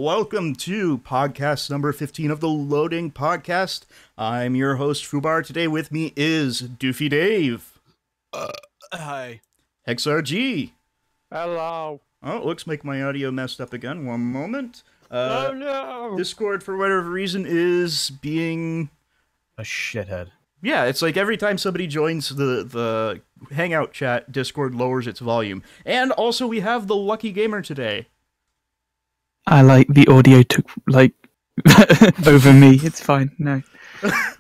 welcome to podcast number 15 of the Loading Podcast. I'm your host, FUBAR. Today with me is Doofy Dave. Hi. HexarG. Hello. Oh, it looks like my audio messed up again. One moment. Oh no. Discord, for whatever reason, is being... A shithead. Yeah, it's like every time somebody joins the Hangout chat, Discord lowers its volume. And also we have the Lucky Gamer today. The audio took, over me. It's fine. No.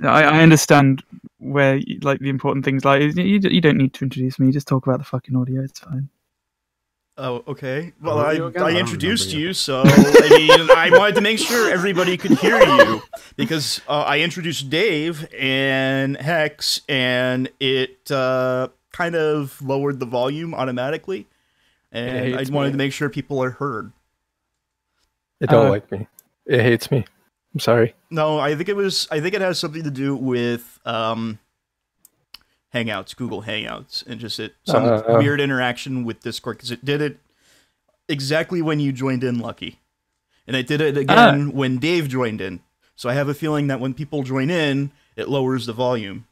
I understand where, the important things lie. You don't need to introduce me. Just talk about the fucking audio. It's fine. Oh, okay. Well, I introduced you, so, I wanted to make sure everybody could hear you. Because I introduced Dave and Hex, and it kind of lowered the volume automatically. And I wanted to make sure people are heard. It don't like me. It hates me. I'm sorry. No, I think it has something to do with Hangouts, Google Hangouts, and just some weird interaction with Discord, because it did it exactly when you joined in, Lucky. And it did it again when Dave joined in. So I have a feeling that when people join in, it lowers the volume.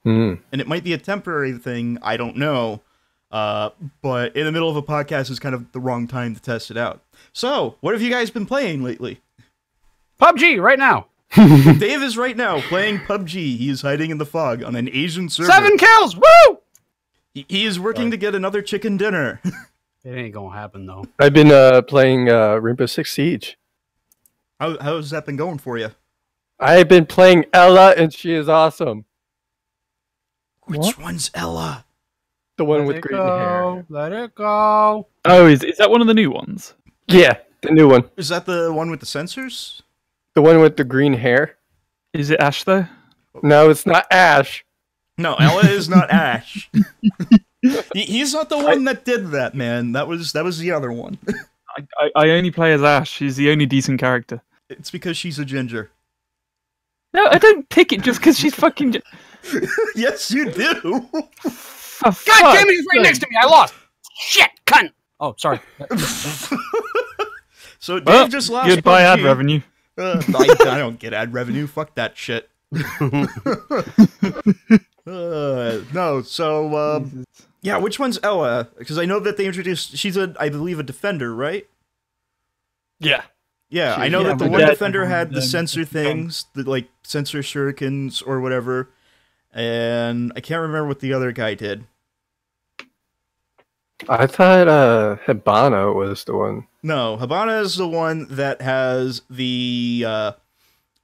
And it might be a temporary thing, I don't know. But in the middle of a podcast is kind of the wrong time to test it out. So, what have you guys been playing lately? PUBG, right now. Dave is right now playing PUBG. He is hiding in the fog on an Asian server. 7 kills! Woo! He is working to get another chicken dinner. It ain't gonna happen, though. I've been playing Rainbow Six Siege. How's that been going for you? I've been playing Ella, and she is awesome. Which one's Ella? The one with green hair. Let it go. Oh, is that one of the new ones? Yeah, the new one. Is that the one with the sensors? The one with the green hair. Is it Ash, though? No, it's not Ash. No, Ella is not Ash. He's not the one that did that, man. That was the other one. I only play as Ash. She's the only decent character. It's because she's a ginger. No, I don't pick it just because she's fucking... Yes, you do. God damn it, he's right next to me. I lost. Shit, cunt. Oh, sorry. So Dave just lost. Goodbye, PUBG. ad revenue. I don't get ad revenue. Fuck that shit. No, so yeah, which one's Ella? Because I know that they introduced. She's I believe, a defender, right? Yeah. Yeah, I know that the one defender had the sensor things, the sensor shurikens or whatever, and I can't remember what the other guy did. I thought Hibana was the one. No, Hibana is the one that has the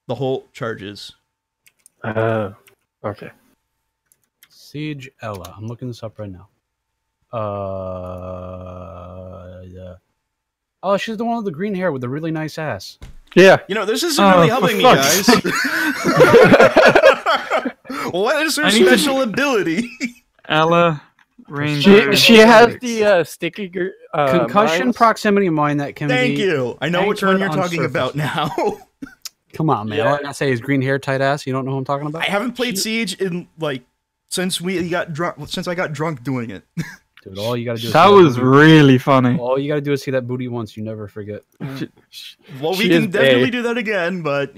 Holt charges. Oh, okay. Siege Ella. I'm looking this up right now. Oh, she's the one with the green hair with the really nice ass. Yeah. This isn't really helping me, guys. What is her special ability? Ella... Ranger. She has the sticky concussion mines. Proximity mine that can Thank be... you. I know which one you're talking about now. Come on, man. Yeah. All I gotta say is green hair, tight ass. You don't know who I'm talking about? I haven't played Siege in since I got drunk doing it. Dude, all you gotta do is That was really funny. all you gotta do is see that booty once. You never forget. Well, we can definitely do that again, but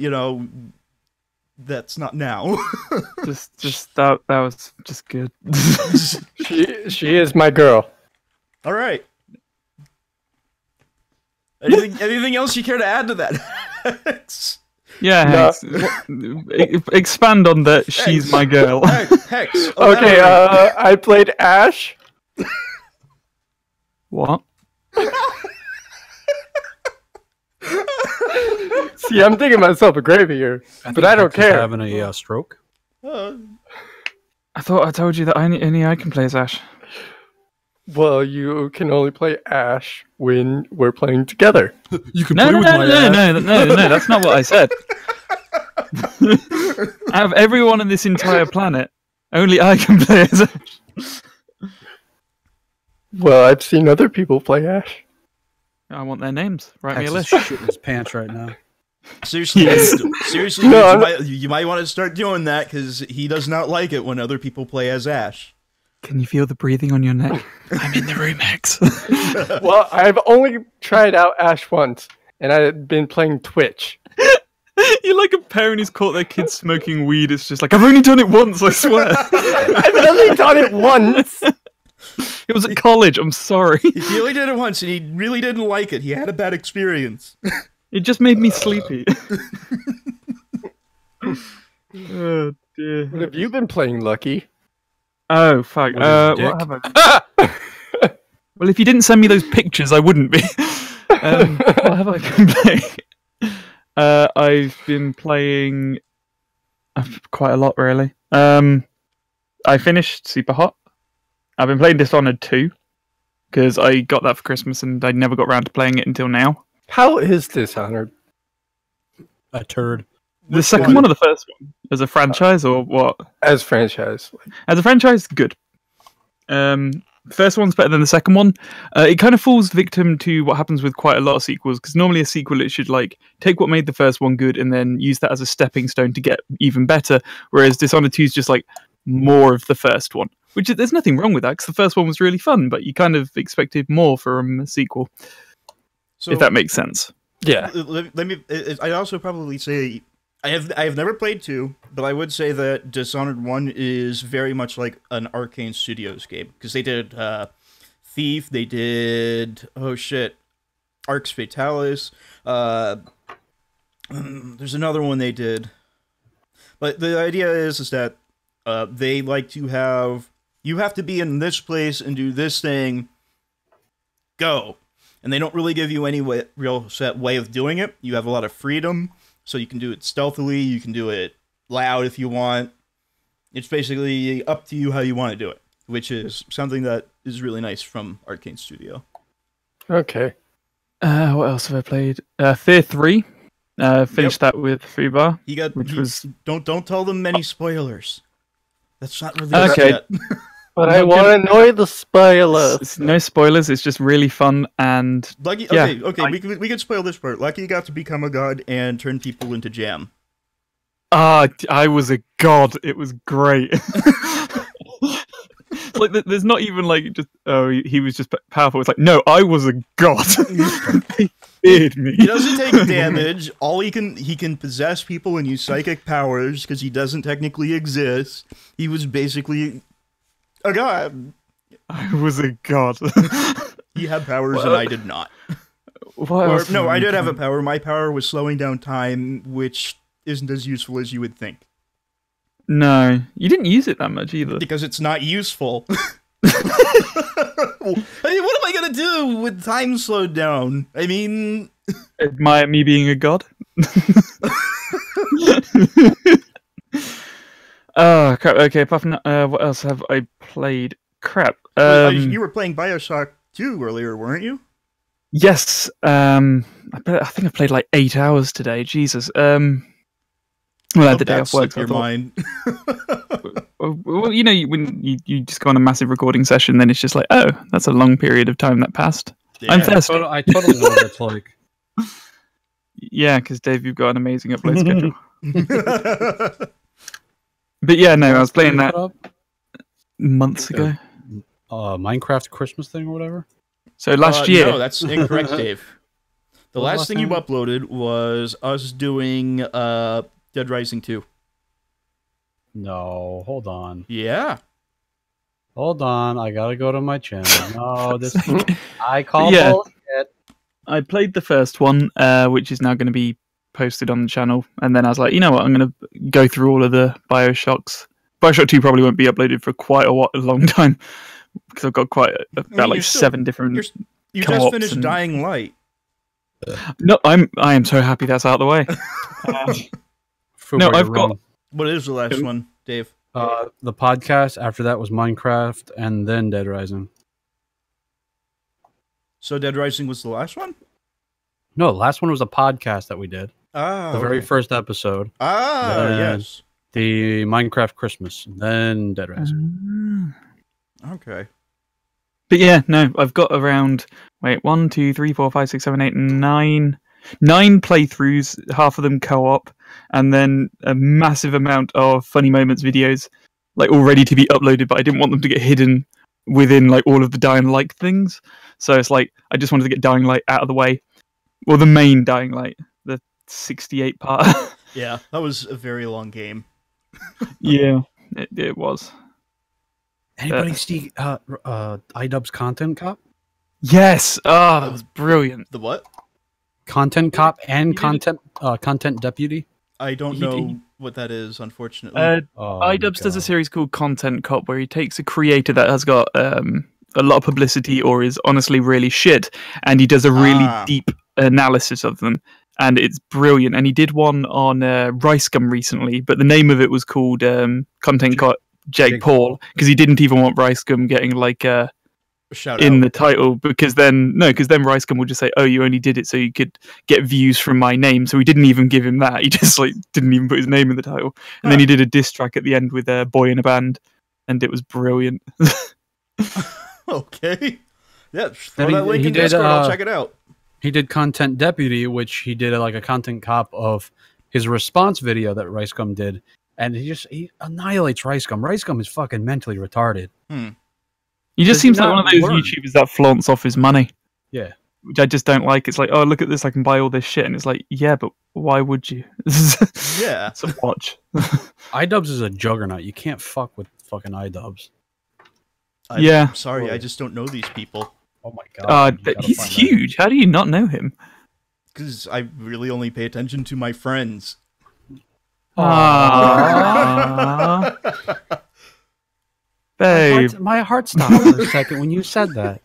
that's not now. just that was just good. She is my girl. All right. Anything else you care to add to that? Yeah, Hex. Expand on that. She's my girl. Hex. Okay, I played Ash. What? See, I'm thinking myself a gravy here, but I don't care. Having a stroke. I thought I told you that only I can play as Ash. Well, you can only play Ash when we're playing together. You can No, that's not what I said. Out of everyone on this entire planet, only I can play as Ash. Well, I've seen other people play Ash. I want their names. Write me a Hex list. is shitting his pants right now. Seriously, seriously, No, you might want to start doing that because he does not like it when other people play as Ash. Can you feel the breathing on your neck? I'm in the room, Hex. Well, I've only tried out Ash once, and I've been playing Twitch. You're like a parent who's caught their kids smoking weed. It's just like, I've only done it once, I swear. I've only done it once. It was at college, I'm sorry. He only did it once, and he really didn't like it. He had a bad experience. It just made me sleepy. Oh, dear. What have you been playing, Lucky? Oh, fuck. What have I... Well, if you didn't send me those pictures, I wouldn't be. What have I been playing? I've been playing quite a lot, really. I finished Super Hot. I've been playing Dishonored 2, because I got that for Christmas and I never got around to playing it until now. How is Dishonored? A turd. The second one or the first one? As a franchise, or what? As franchise. As a franchise, good. First one's better than the second one. It kind of falls victim to what happens with quite a lot of sequels, because normally a sequel, it should like take what made the first one good and then use that as a stepping stone to get even better, whereas Dishonored 2 is just like more of the first one, which there's nothing wrong with that, because the first one was really fun, but you kind of expected more from a sequel, if that makes sense. Yeah. Let me. I'd also probably say I have never played 2, but I would say that Dishonored 1 is very much like an Arcane Studios game, because they did Thief, they did Arx Fatalis. There's another one they did, but the idea is that they like to have you have to be in this place and do this thing. Go. And they don't really give you any real set way of doing it. You have a lot of freedom, so you can do it stealthily, you can do it loud if you want. It's basically up to you how you want to do it, which is something that is really nice from Arcane Studio. Okay. What else have I played? Fear 3. Finished that with FUBAR. Don't tell them many spoilers. That's not really okay. But I want to know the spoilers. It's no spoilers. It's just really fun and Lucky. Okay, yeah, we could spoil this part. Lucky got to become a god and turn people into jam. I was a god. It was great. Like, there's not even like just he was just powerful. It's like, no, I was a god. He feared me. He doesn't take damage. He can possess people and use psychic powers because he doesn't technically exist. He was basically a god. I was a god. He had powers and I did not. No, I did have a power. My power was slowing down time, which isn't as useful as you would think. No, you didn't use it that much either. Because it's not useful. I mean, what am I gonna do with time slowed down? I mean... Admire me being a god? Oh, crap. Okay, apart from that, what else have I played? Crap. You were playing Bioshock 2 earlier, weren't you? Yes. I think I played like 8 hours today. Jesus. Well, I had the day off work. Your mind. Well, you know, when you just go on a massive recording session, then it's just like, oh, that's a long period of time that passed. Yeah, I'm thirsty. I totally know what it's like. Yeah, because Dave, you've got an amazing upload schedule. But yeah, no, I was playing that months ago. Minecraft Christmas thing or whatever? So last year. No, that's incorrect, Dave. The last thing you uploaded was us doing Dead Rising 2. No, hold on. Yeah. Hold on, I gotta go to my channel. No, this I call bullshit. I played the first one, which is now going to be posted on the channel, and then I was like, you know what, I'm going to go through all of the Bioshocks. Bioshock 2 probably won't be uploaded for quite a long time, because I've got about 7 different You just finished Dying Light. No, I am so happy that's out of the way. No, I've got... What is the last one, Dave? The podcast. After that was Minecraft, and then Dead Rising. So Dead Rising was the last one? No, the last one was a podcast that we did. Ah, the very first episode. Yes. The Minecraft Christmas, then Dead Rising. Okay. But yeah, no, I've got around 1, 2, 3, 4, 5, 6, 7, 8, 9 playthroughs, half of them co-op, and then a massive amount of funny moments videos, like all ready to be uploaded, but I didn't want them to get hidden within like all of the Dying Light things. So it's like I just wanted to get Dying Light out of the way, Well, the main Dying Light, the 68 part. Yeah, that was a very long game. Yeah, it was. Anybody see iDubbbz Content Cop? Yes. Oh, that was brilliant. The what? Content Cop and Content Deputy. I don't know what that is, unfortunately. iDubbbz does a series called Content Cop where he takes a creator that has got a lot of publicity or is honestly really shit, and he does a really deep analysis of them, and it's brilliant. And he did one on Rice Gum recently, but the name of it was called Content Cop Jake Paul, because he didn't even want Rice Gum getting like shout in out. the title, because then Rice Gum would just say, "Oh, you only did it so you could get views from my name." So he didn't even give him that. He just like didn't even put his name in the title, and then he did a diss track at the end with a boy in a band, and it was brilliant. Okay, yeah, throw that link in Discord. I'll check it out. He did Content Deputy, which he did like a Content Cop of his response video that Rice Gum did, and he annihilates Rice Gum. Rice Gum is fucking mentally retarded. He just seems like one of those YouTubers that flaunts off his money. Yeah. Which I just don't like. It's like, oh, look at this, I can buy all this shit. And it's like, yeah, but why would you? Yeah. So watch. iDubbbz is a juggernaut. You can't fuck with fucking iDubbbz. I'm sorry, I just don't know these people. Oh my god. He's huge. How do you not know him? Because I really only pay attention to my friends. Babe. My heart stopped for a second when you said that.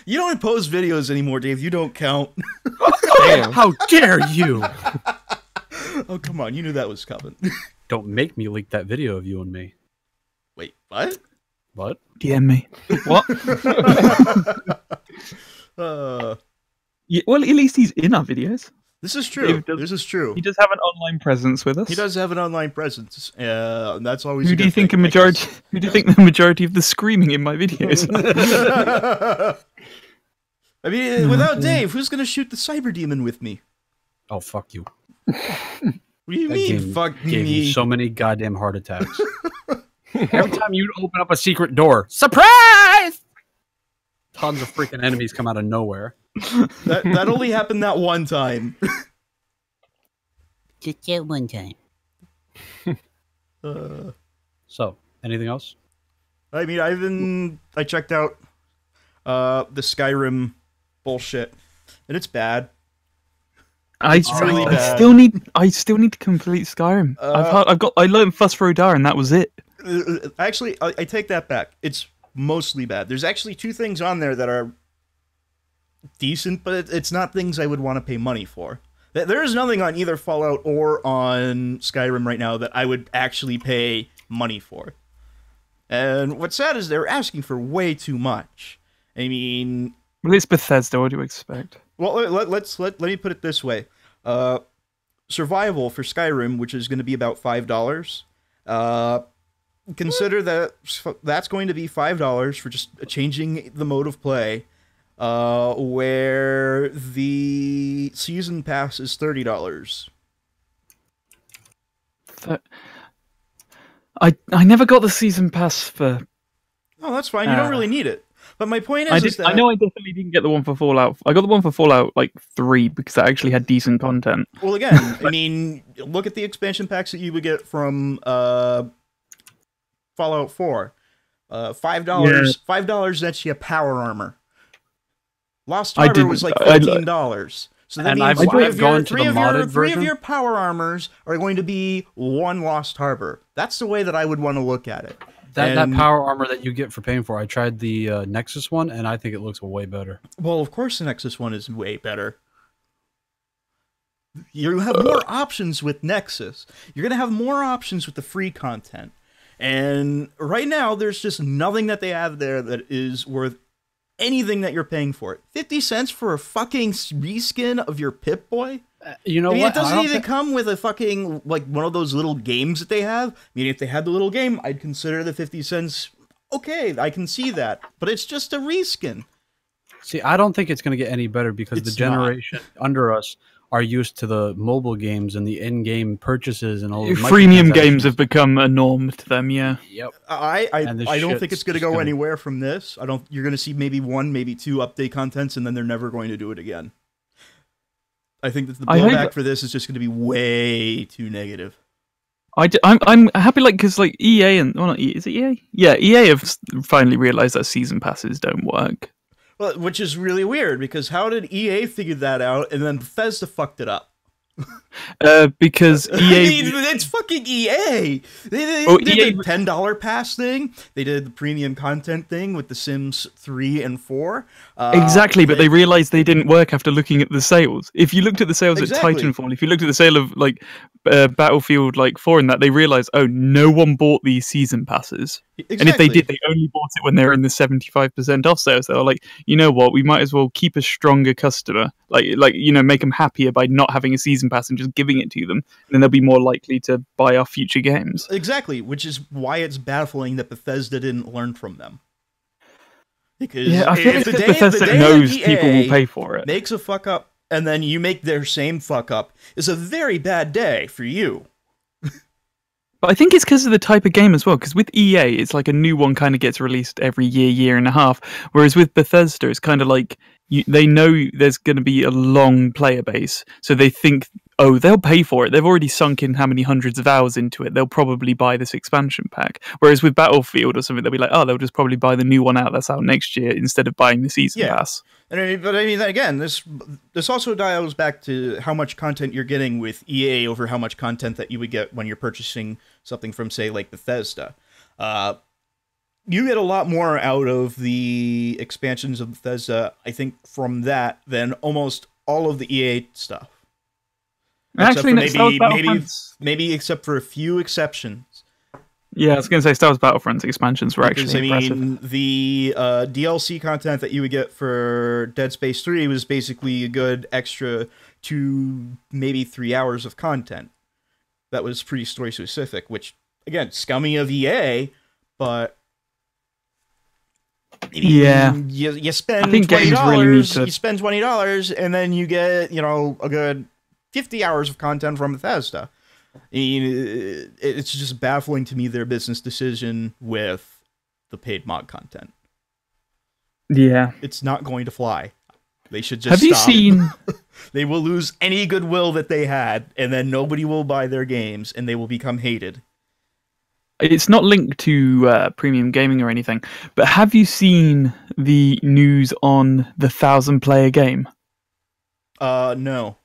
You don't post videos anymore, Dave. You don't count. How dare you? Oh, come on. You knew that was coming. Don't make me leak that video of you and me. Wait, what? What? DM me. What? Yeah, well, at least he's in our videos. This is true. This is true. He does have an online presence with us. He does have an online presence. That's always. Who do you think the majority of the screaming in my videos? I mean, without Dave, who's gonna shoot the cyber demon with me? Oh, fuck you. What do you mean? Fuck me. Gave you so many goddamn heart attacks. Every time you'd open up a secret door, surprise! Tons of freaking enemies come out of nowhere. That only happened that one time. Just that one time. So, anything else? I mean, I checked out the Skyrim bullshit, and it's bad. I still need to complete Skyrim. I learned Fuss Rodar, and that was it. Actually, I take that back. It's mostly bad. There's actually two things on there that are decent, but it's not things I would want to pay money for. There is nothing on either Fallout or on Skyrim right now that I would actually pay money for. And what's sad is they're asking for way too much. I mean, well, it's Bethesda. What do you expect? Well, let me put it this way: survival for Skyrim, which is going to be about $5. Consider that that's going to be $5 for just changing the mode of play, where the season pass is $30. I never got the season pass for. Oh, that's fine. You don't really need it. But my point is, I know I definitely didn't get the one for Fallout. I got the one for Fallout 3 because that actually had decent content. Well, again, I mean, look at the expansion packs that you would get from Fallout 4. $5 nets you a power armor. Lost Harbor was like $15. So that means three of your power armors are going to be one Lost Harbor. That's the way that I would want to look at it. That power armor that you get for paying for, I tried the Nexus one, and I think it looks way better. Well, of course the Nexus one is way better. You have more options with Nexus. You're going to have more options with the free content. And right now, there's just nothing that they have there that is worth anything that you're paying for it. 50 cents for a fucking reskin of your Pip-Boy? You know what? It doesn't even come with a fucking, one of those little games that they have. I mean, if they had the little game, I'd consider the 50 cents, okay, I can see that. But it's just a reskin. See, I don't think it's going to get any better because the generation under us are used to the mobile games and the in-game purchases and all the freemium games have become a norm to them, yeah. Yep. I don't think it's going to go anywhere from this. You're going to see maybe one, maybe two update contents, and then they're never going to do it again. I think that the blowback for this is just going to be way too negative. I'm happy, like, because like EA and well, not EA, is it EA? Yeah, EA have finally realized that season passes don't work. Well, which is really weird because how did EA figure that out and then Bethesda fucked it up? Because EA, it's fucking EA. They did the $10 pass thing. They did the premium content thing with The Sims 3 and 4. Exactly, but they realized they didn't work after looking at the sales. If you looked at the sales at Titanfall, if you looked at the sale of like Battlefield like 4 and that, they realized, oh, no one bought these season passes. Exactly. And if they did, they only bought it when they were in the 75% off sales. They were like, you know what, we might as well keep a stronger customer, like make them happier by not having a season pass and just giving it to them, and then they'll be more likely to buy our future games. Exactly, which is why it's baffling that Bethesda didn't learn from them. Because I feel like Bethesda knows people will pay for it. Makes a fuck up, and then you make their same fuck up, is a very bad day for you. But I think it's because of the type of game as well, because with EA, it's like a new one kind of gets released every year and a half, whereas with Bethesda, it's kind of like they know there's going to be a long player base, so they think, oh, they'll pay for it. They've already sunk in how many hundreds of hours into it. They'll probably buy this expansion pack. Whereas with Battlefield or something, they'll be like, oh, they'll just probably buy the new one out that's out next year instead of buying the season pass. But I mean, again, this also dials back to how much content you're getting with EA over how much content that you would get when you're purchasing something from, say, like Bethesda. You get a lot more out of the expansions of Bethesda, I think, from that than almost all of the EA stuff. Actually, maybe except for a few exceptions. Yeah, I was going to say Star Wars Battlefront's expansions were actually impressive. I mean, the DLC content that you would get for Dead Space 3 was basically a good extra 2, maybe 3 hours of content. That was pretty story-specific, which, again, scummy of EA, but... Yeah, you spend $20, you spend $20, and then you get, a good 50 hours of content from Bethesda. I mean, it's just baffling to me their business decision with the paid mod content. Yeah. It's not going to fly. They should just Have you seen... They will lose any goodwill that they had, and then nobody will buy their games, and they will become hated. It's not linked to premium gaming or anything, but have you seen the news on the 1,000-player game? No.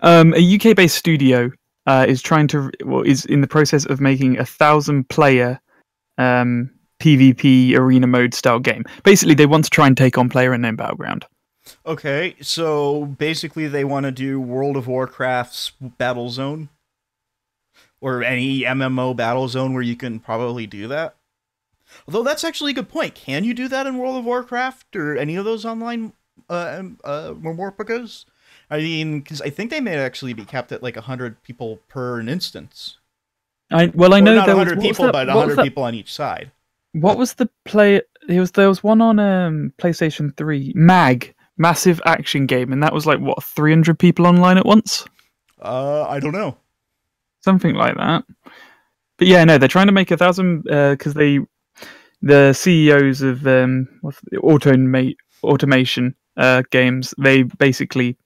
A UK-based studio is in the process of making 1,000-player PvP arena mode style game. Basically, they want to try and take on PlayerUnknown Battleground. Okay, so basically they want to do World of Warcraft's Battlezone? Or any MMO Battlezone where you can probably do that? Although that's actually a good point. Can you do that in World of Warcraft or any of those online MMORPGs? I mean, because I think they may actually be capped at like 100 people per instance. I know not there 100 people, but 100 people on each side. What was the play? There was one on PlayStation 3, massive action game, and that was like what 300 people online at once. I don't know. Something like that. But yeah, no, they're trying to make 1,000 because the CEOs of automation games, they basically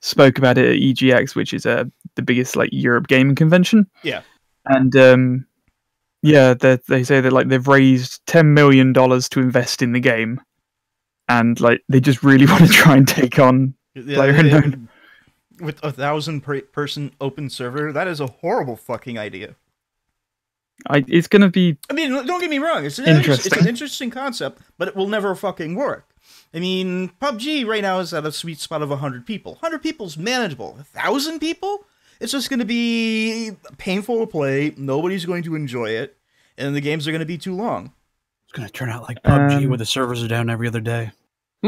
spoke about it at EGX, which is the biggest like Europe gaming convention. Yeah. And they say that like they've raised $10 million to invest in the game, and like they just really want to try and take on PlayerUnknown. With 1,000-person open server, that is a horrible fucking idea. It's going to be... I mean, don't get me wrong. It's an interesting concept, but it will never fucking work. I mean, PUBG right now is at a sweet spot of 100 people. 100 people's manageable. 1,000 people? It's just going to be painful to play. Nobody's going to enjoy it. And the games are going to be too long. It's going to turn out like PUBG where the servers are down every other day.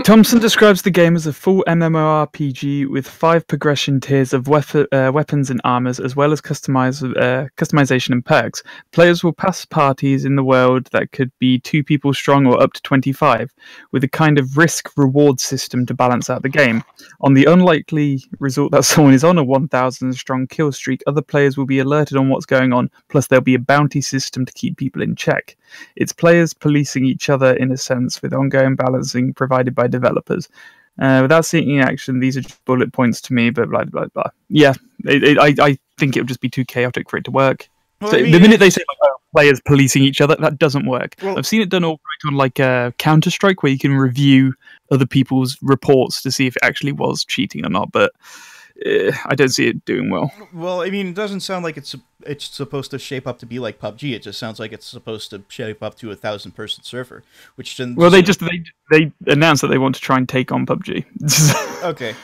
Thompson describes the game as a full MMORPG with 5 progression tiers of weapons and armors, as well as customization and perks. Players will pass parties in the world that could be 2 people strong or up to 25, with a kind of risk-reward system to balance out the game. On the unlikely result that someone is on a 1,000-strong kill streak, other players will be alerted on what's going on, plus there'll be a bounty system to keep people in check. It's players policing each other in a sense, with ongoing balancing provided by developers. Without seeing in action, these are just bullet points to me, but blah, blah, blah. Yeah, I think it would just be too chaotic for it to work. Well, So I mean, the minute they say players policing each other, that doesn't work. Well, I've seen it done all right on like Counter-Strike, where you can review other people's reports to see if it actually was cheating or not, but I don't see it doing well. Well, I mean, it doesn't sound like it's supposed to shape up to be like PUBG. It just sounds like it's supposed to shape up to a 1,000-person server, which then... Well, they announced that they want to try and take on PUBG. Okay.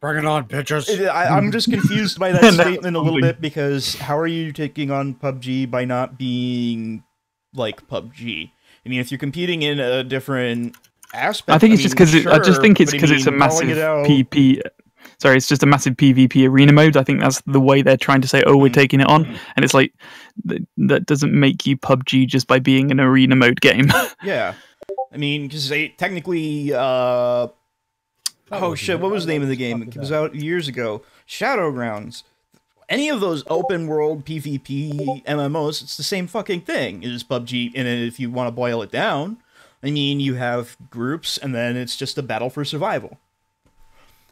Bring it on, bitches. I'm just confused by that statement a little bit, because how are you taking on PUBG by not being like PUBG? I mean, if you're competing in a different aspect, I think it's just because sure, I just think it's but I because it's a mean, massive calling it out- PP. Sorry, it's just a massive PvP arena mode. I think that's the way they're trying to say, "Oh, we're taking it on," and it's like that doesn't make you PUBG just by being an arena mode game. Yeah, I mean, because they technically, oh shit, what was the name of the game? It was out years ago. Shadowgrounds. Any of those open world PvP MMOs, it's the same fucking thing. It is PUBG, and if you want to boil it down, I mean, you have groups, and then it's just a battle for survival.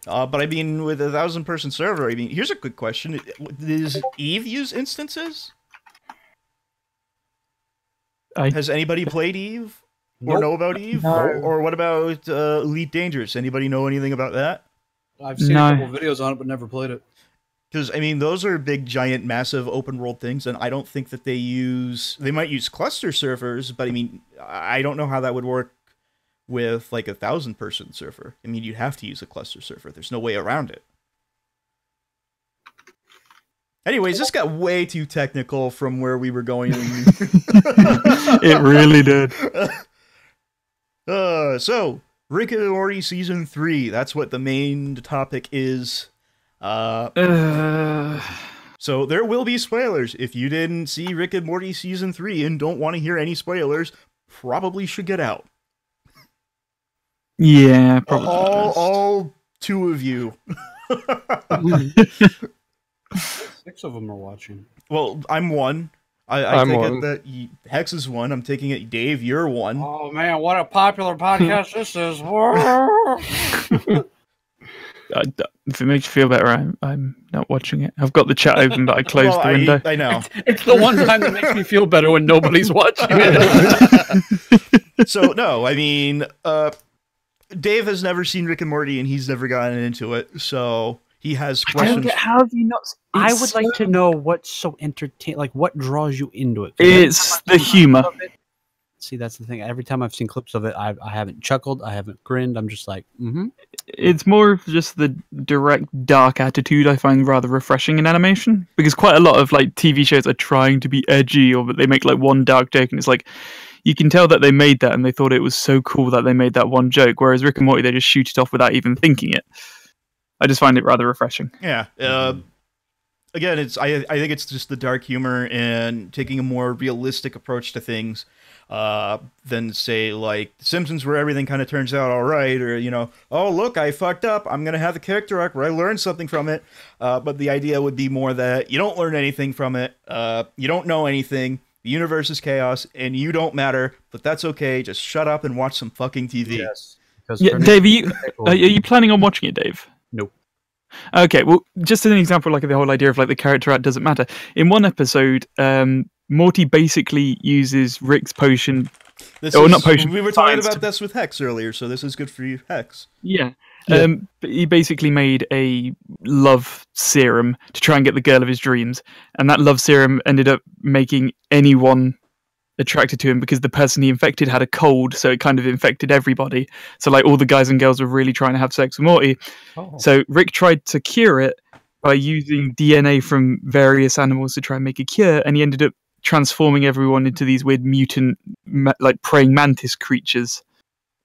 But I mean, with a 1,000-person server, I mean, here's a good question: does Eve use instances? Has anybody played Eve? Or know about Eve? No. Or what about Elite Dangerous? Anybody know anything about that? I've seen No. a couple videos on it, but never played it. Because, I mean, those are big, giant, massive open-world things, and I don't think that they use... They might use cluster servers, but, I mean, I don't know how that would work with, like, a 1,000-person server. I mean, you'd have to use a cluster server. There's no way around it. Anyways, this got way too technical from where we were going. It really did. So, Rick and Morty Season 3. That's what the main topic is. So there will be spoilers. If you didn't see Rick and Morty Season 3 and don't want to hear any spoilers, probably should get out. Yeah, probably. All two of you. 6 of them are watching. Well, I'm one. I take it that Hex is one. I'm taking it, Dave, you're one. Oh man, what a popular podcast this is! If it makes you feel better, I'm not watching it. I've got the chat open, but I closed the window. I know. It's the one time that makes me feel better when nobody's watching it. So, no, I mean, Dave has never seen Rick and Morty, and he's never gotten into it, so he has questions. How have you not? I would like to know what's so entertaining. Like, what draws you into it? It's the humor. See, that's the thing. Every time I've seen clips of it, I haven't chuckled, I haven't grinned. I'm just like, It's more of just the direct dark attitude I find rather refreshing in animation, because quite a lot of like TV shows are trying to be edgy, or they make like one dark joke, and it's like you can tell that they made that and they thought it was so cool that they made that one joke. Whereas Rick and Morty, they just shoot it off without even thinking it. I just find it rather refreshing. Yeah. Again, I think it's just the dark humor and taking a more realistic approach to things than, say, like The Simpsons, where everything kind of turns out all right, or, you know, oh, look, I fucked up. I'm going to have the character arc where I learned something from it. But the idea would be more that you don't learn anything from it. You don't know anything. The universe is chaos, and you don't matter, but that's okay. Just shut up and watch some fucking TV. yes. Yeah, Dave, are you planning on watching it, Dave? Nope. Okay, well, just as an example, like the whole idea of like the character art doesn't matter. In one episode, Morty basically uses Rick's potion. Not potion. We were talking about this with Hex earlier, so this is good for you, Hex. Yeah. But he basically made a love serum to try and get the girl of his dreams, and that love serum ended up making anyone attracted to him because the person he infected had a cold, so it kind of infected everybody. So like all the guys and girls were really trying to have sex with Morty. So Rick tried to cure it by using DNA from various animals to try and make a cure, and he ended up transforming everyone into these weird mutant like praying mantis creatures.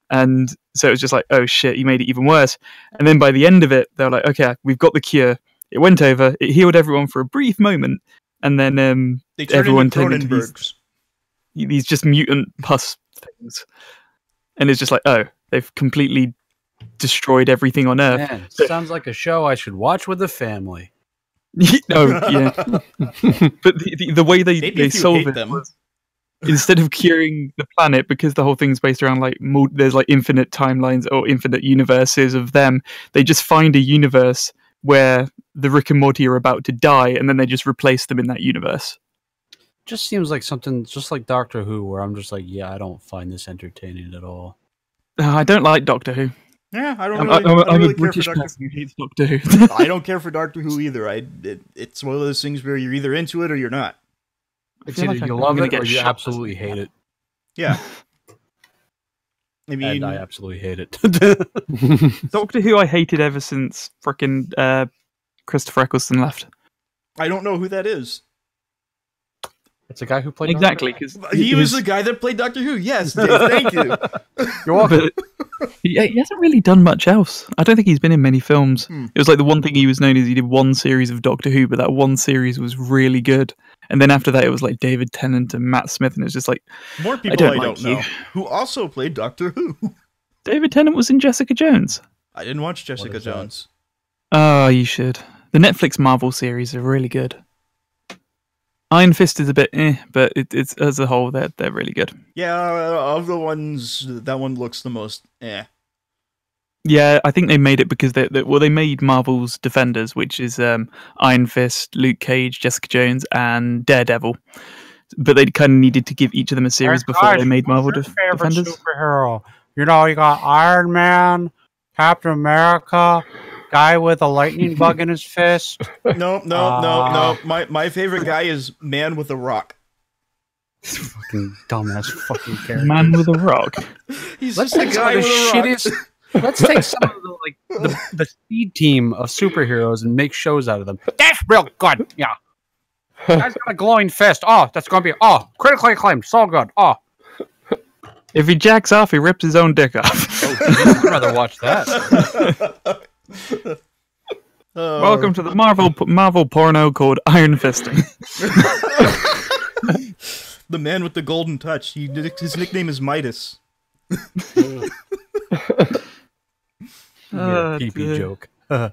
And so it was just like, oh shit, he made it even worse. And then by the end of it, they were like, okay, we've got the cure. It went over, it healed everyone for a brief moment, and then they turned everyone into turned into these just mutant pus things. And it's just like, oh, they've completely destroyed everything on Earth. Man, sounds like a show I should watch with the family. Oh, yeah. But the way they solve it them. instead of curing the planet, because the whole thing's based around like there's like infinite timelines or infinite universes of them, they just find a universe where the Rick and Morty are about to die, and then they just replace them in that universe. Just seems like something just like Doctor Who, where I'm just like, yeah, I don't find this entertaining at all. I don't like Doctor Who. Yeah, I don't I'm, really, I'm, I I'm really a care British for Doctor person who hates Doctor Who. I don't care for Doctor Who either. It's one of those things where you're either into it or you're not. It's either you love it or you absolutely hate it. Yeah. I mean, And I absolutely hate it. Doctor Who I hated ever since frickin' Christopher Eccleston left. I don't know who that is. It's a guy who played Exactly, because He was the guy that played Doctor Who. Yes, Dave, thank you. You're welcome. He hasn't really done much else. I don't think he's been in many films. It was like the one thing he was known as, he did one series of Doctor Who, but that one series was really good. And then after that, it was like David Tennant and Matt Smith, and it was just like, More people I don't don't like know who also played Doctor Who. David Tennant was in Jessica Jones. I didn't watch Jessica Jones. Oh, you should. The Netflix Marvel series are really good. Iron Fist is a bit but it's as a whole, they're really good. Yeah, of the ones, that one looks the most Yeah, I think they made it because they made Marvel's Defenders, which is Iron Fist, Luke Cage, Jessica Jones, and Daredevil. But they kind of needed to give each of them a series before they made Marvel Defenders. Superhero. You know, you got Iron Man, Captain America, guy with a lightning bug in his fist. No. My favorite guy is Man with a Rock. Fucking dumbass fucking character. Man with a Rock. He's Let's just a take some guy of with the a rock. shittiest. Let's take some of the speed team of superheroes and make shows out of them. That's real good. Yeah. Guy's got a glowing fist. Oh, that's going to be, critically acclaimed. So good. Oh. If he jacks off, he rips his own dick off. I'd rather watch that. Welcome to the Marvel porno called Iron Fisting. The man with the golden touch. His nickname is Midas. PP joke. I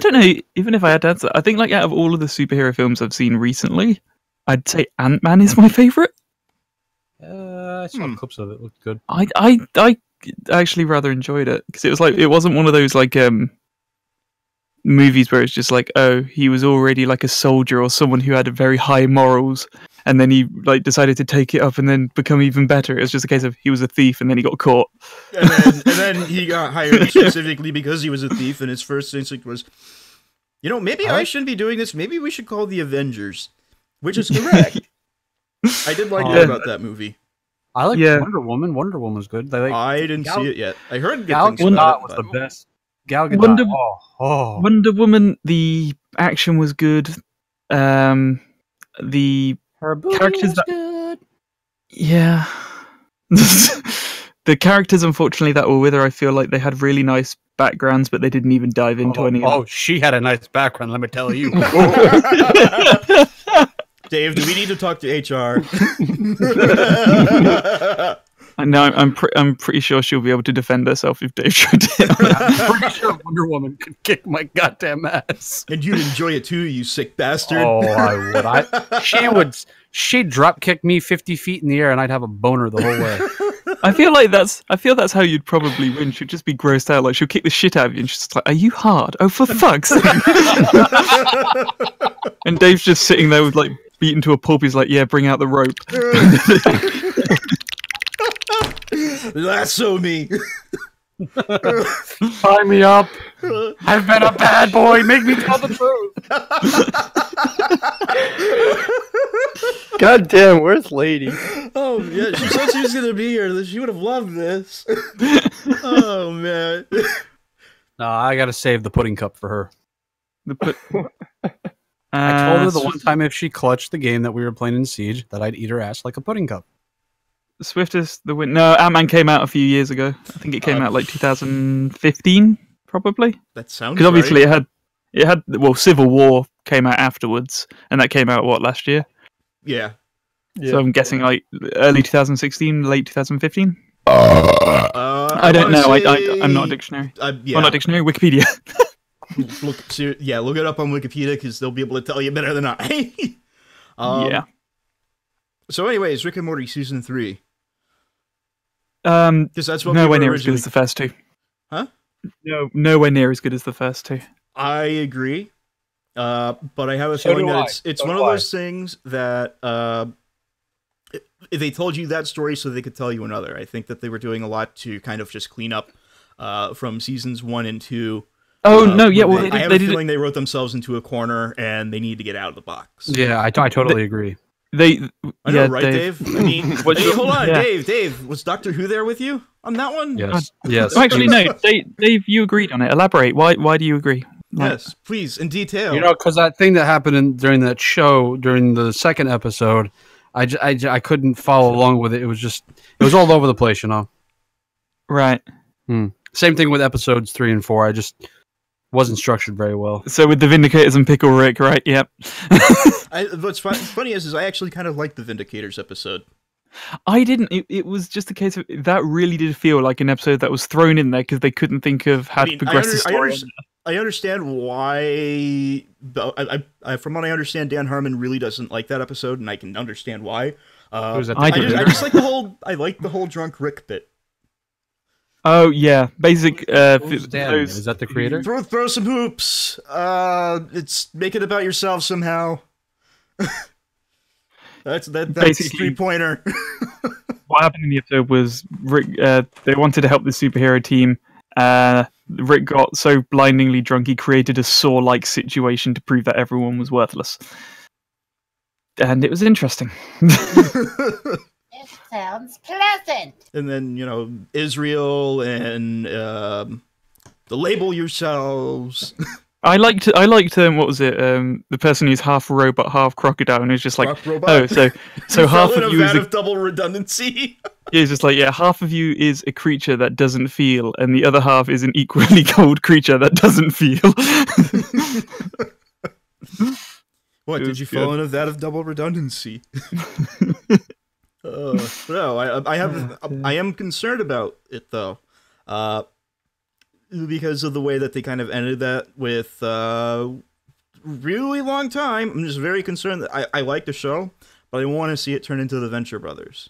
don't know. Even if I had to answer, I think like out of all of the superhero films I've seen recently, I'd say Ant-Man is my favorite. I saw clips of it. It looked good. I actually rather enjoyed it because it wasn't one of those like movies where it's just like, oh, he was already like a soldier or someone who had very high morals, and then he like decided to take it up and then become even better. It was just a case of he was a thief and then he got caught. And then he got hired specifically because he was a thief, and his first instinct was, maybe I shouldn't be doing this. Maybe we should call the Avengers, which is correct. I did like that about that movie. I like Wonder Woman. Wonder Woman's good. I didn't see it yet. I heard good Gal things about it. was the best. Gal Gadot. Wonder Woman, the action was good. The characters good. Yeah. The characters, unfortunately, that were with her, I feel like they had really nice backgrounds, but they didn't even dive into any of them. Oh, she had a nice background, let me tell you. Dave, do we need to talk to HR? No, I'm pretty sure she'll be able to defend herself if Dave tried to. I'm pretty sure Wonder Woman could kick my goddamn ass. And you'd enjoy it too, you sick bastard. Oh, I would. She'd drop kick me 50 feet in the air, and I'd have a boner the whole way. I feel that's how you'd probably win. She'd just be grossed out. Like she'll kick the shit out of you, and she's just like, "Are you hard? Oh, for fuck's sake!" And Dave's just sitting there with like beaten to a pulp. He's like, "Yeah, bring out the rope." Lasso me. Tie me up. I've been a bad boy. Make me tell the truth. God damn, where's Lady? Oh, yeah, she said she was going to be here. She would have loved this. Oh, man. No, I gotta save the pudding cup for her. I told her the one time if she clutched the game that we were playing in Siege that I'd eat her ass like a pudding cup. Swiftest the win. No, Ant-Man came out a few years ago. I think it came out like 2015, probably. That sounds because obviously it had Civil War came out afterwards, and that came out last year. Yeah. So I'm guessing like early 2016, late 2015. I don't know. I'm not a dictionary. Yeah. Well, not dictionary. Wikipedia. Look it up on Wikipedia because they'll be able to tell you better than I. Yeah. So, anyways, Rick and Morty season 3. Because that's what nowhere we near were as good as the first two. Huh? No, nowhere near as good as the first two. I agree. But I have a So feeling do I. that it's So one do of I. those things that they told you that story so they could tell you another. I think that they were doing a lot to kind of just clean up from seasons 1 and 2. Oh no, yeah. Well, I have they a did. feeling they wrote themselves into a corner and they need to get out of the box. Yeah, I totally agree. They. I know, Yeah, right, Dave? I mean, hey, hold on, yeah. Dave. Was Doctor Who there with you on that one? Yes. Yes. Oh, actually, no. Dave, you agreed on it. Elaborate. Why do you agree? Like, Yes, please, in detail. You know, because that thing that happened during that show, during the second episode, I couldn't follow along with it. It was all over the place, you know. right. Same thing with episodes 3 and 4. I just wasn't structured very well. So with the Vindicators and Pickle Rick, right? Yep. What's funny is I actually kind of liked the Vindicators episode. I didn't. It was just a case of that really did feel like an episode that was thrown in there because they couldn't think of how to progress the story. I understand why. From what I understand, Dan Harmon really doesn't like that episode, and I can understand why. Who's that? I I just like the whole. I like the whole drunk Rick bit. Oh yeah, basic. Who's Dan? Is that the creator? Throw some hoops. It's make it about yourself somehow. That's Basically, 3-pointer. What happened in the episode was Rick. They wanted to help the superhero team. Rick got so blindingly drunk he created a Saw-like situation to prove that everyone was worthless, and it was interesting. It sounds pleasant. And then Israel and the label yourselves. I liked what was it? The person who's half robot, half crocodile, and he's just like, Rock robot. oh, so half of you is of double redundancy. He's just like, yeah, half of you is a creature that doesn't feel, and the other half is an equally cold creature that doesn't feel. What, did you fall into that of double redundancy? No, I am concerned about it though, because of the way that they kind of ended that with really long time. I'm just very concerned that I like the show, but I want to see it turn into the Venture Brothers,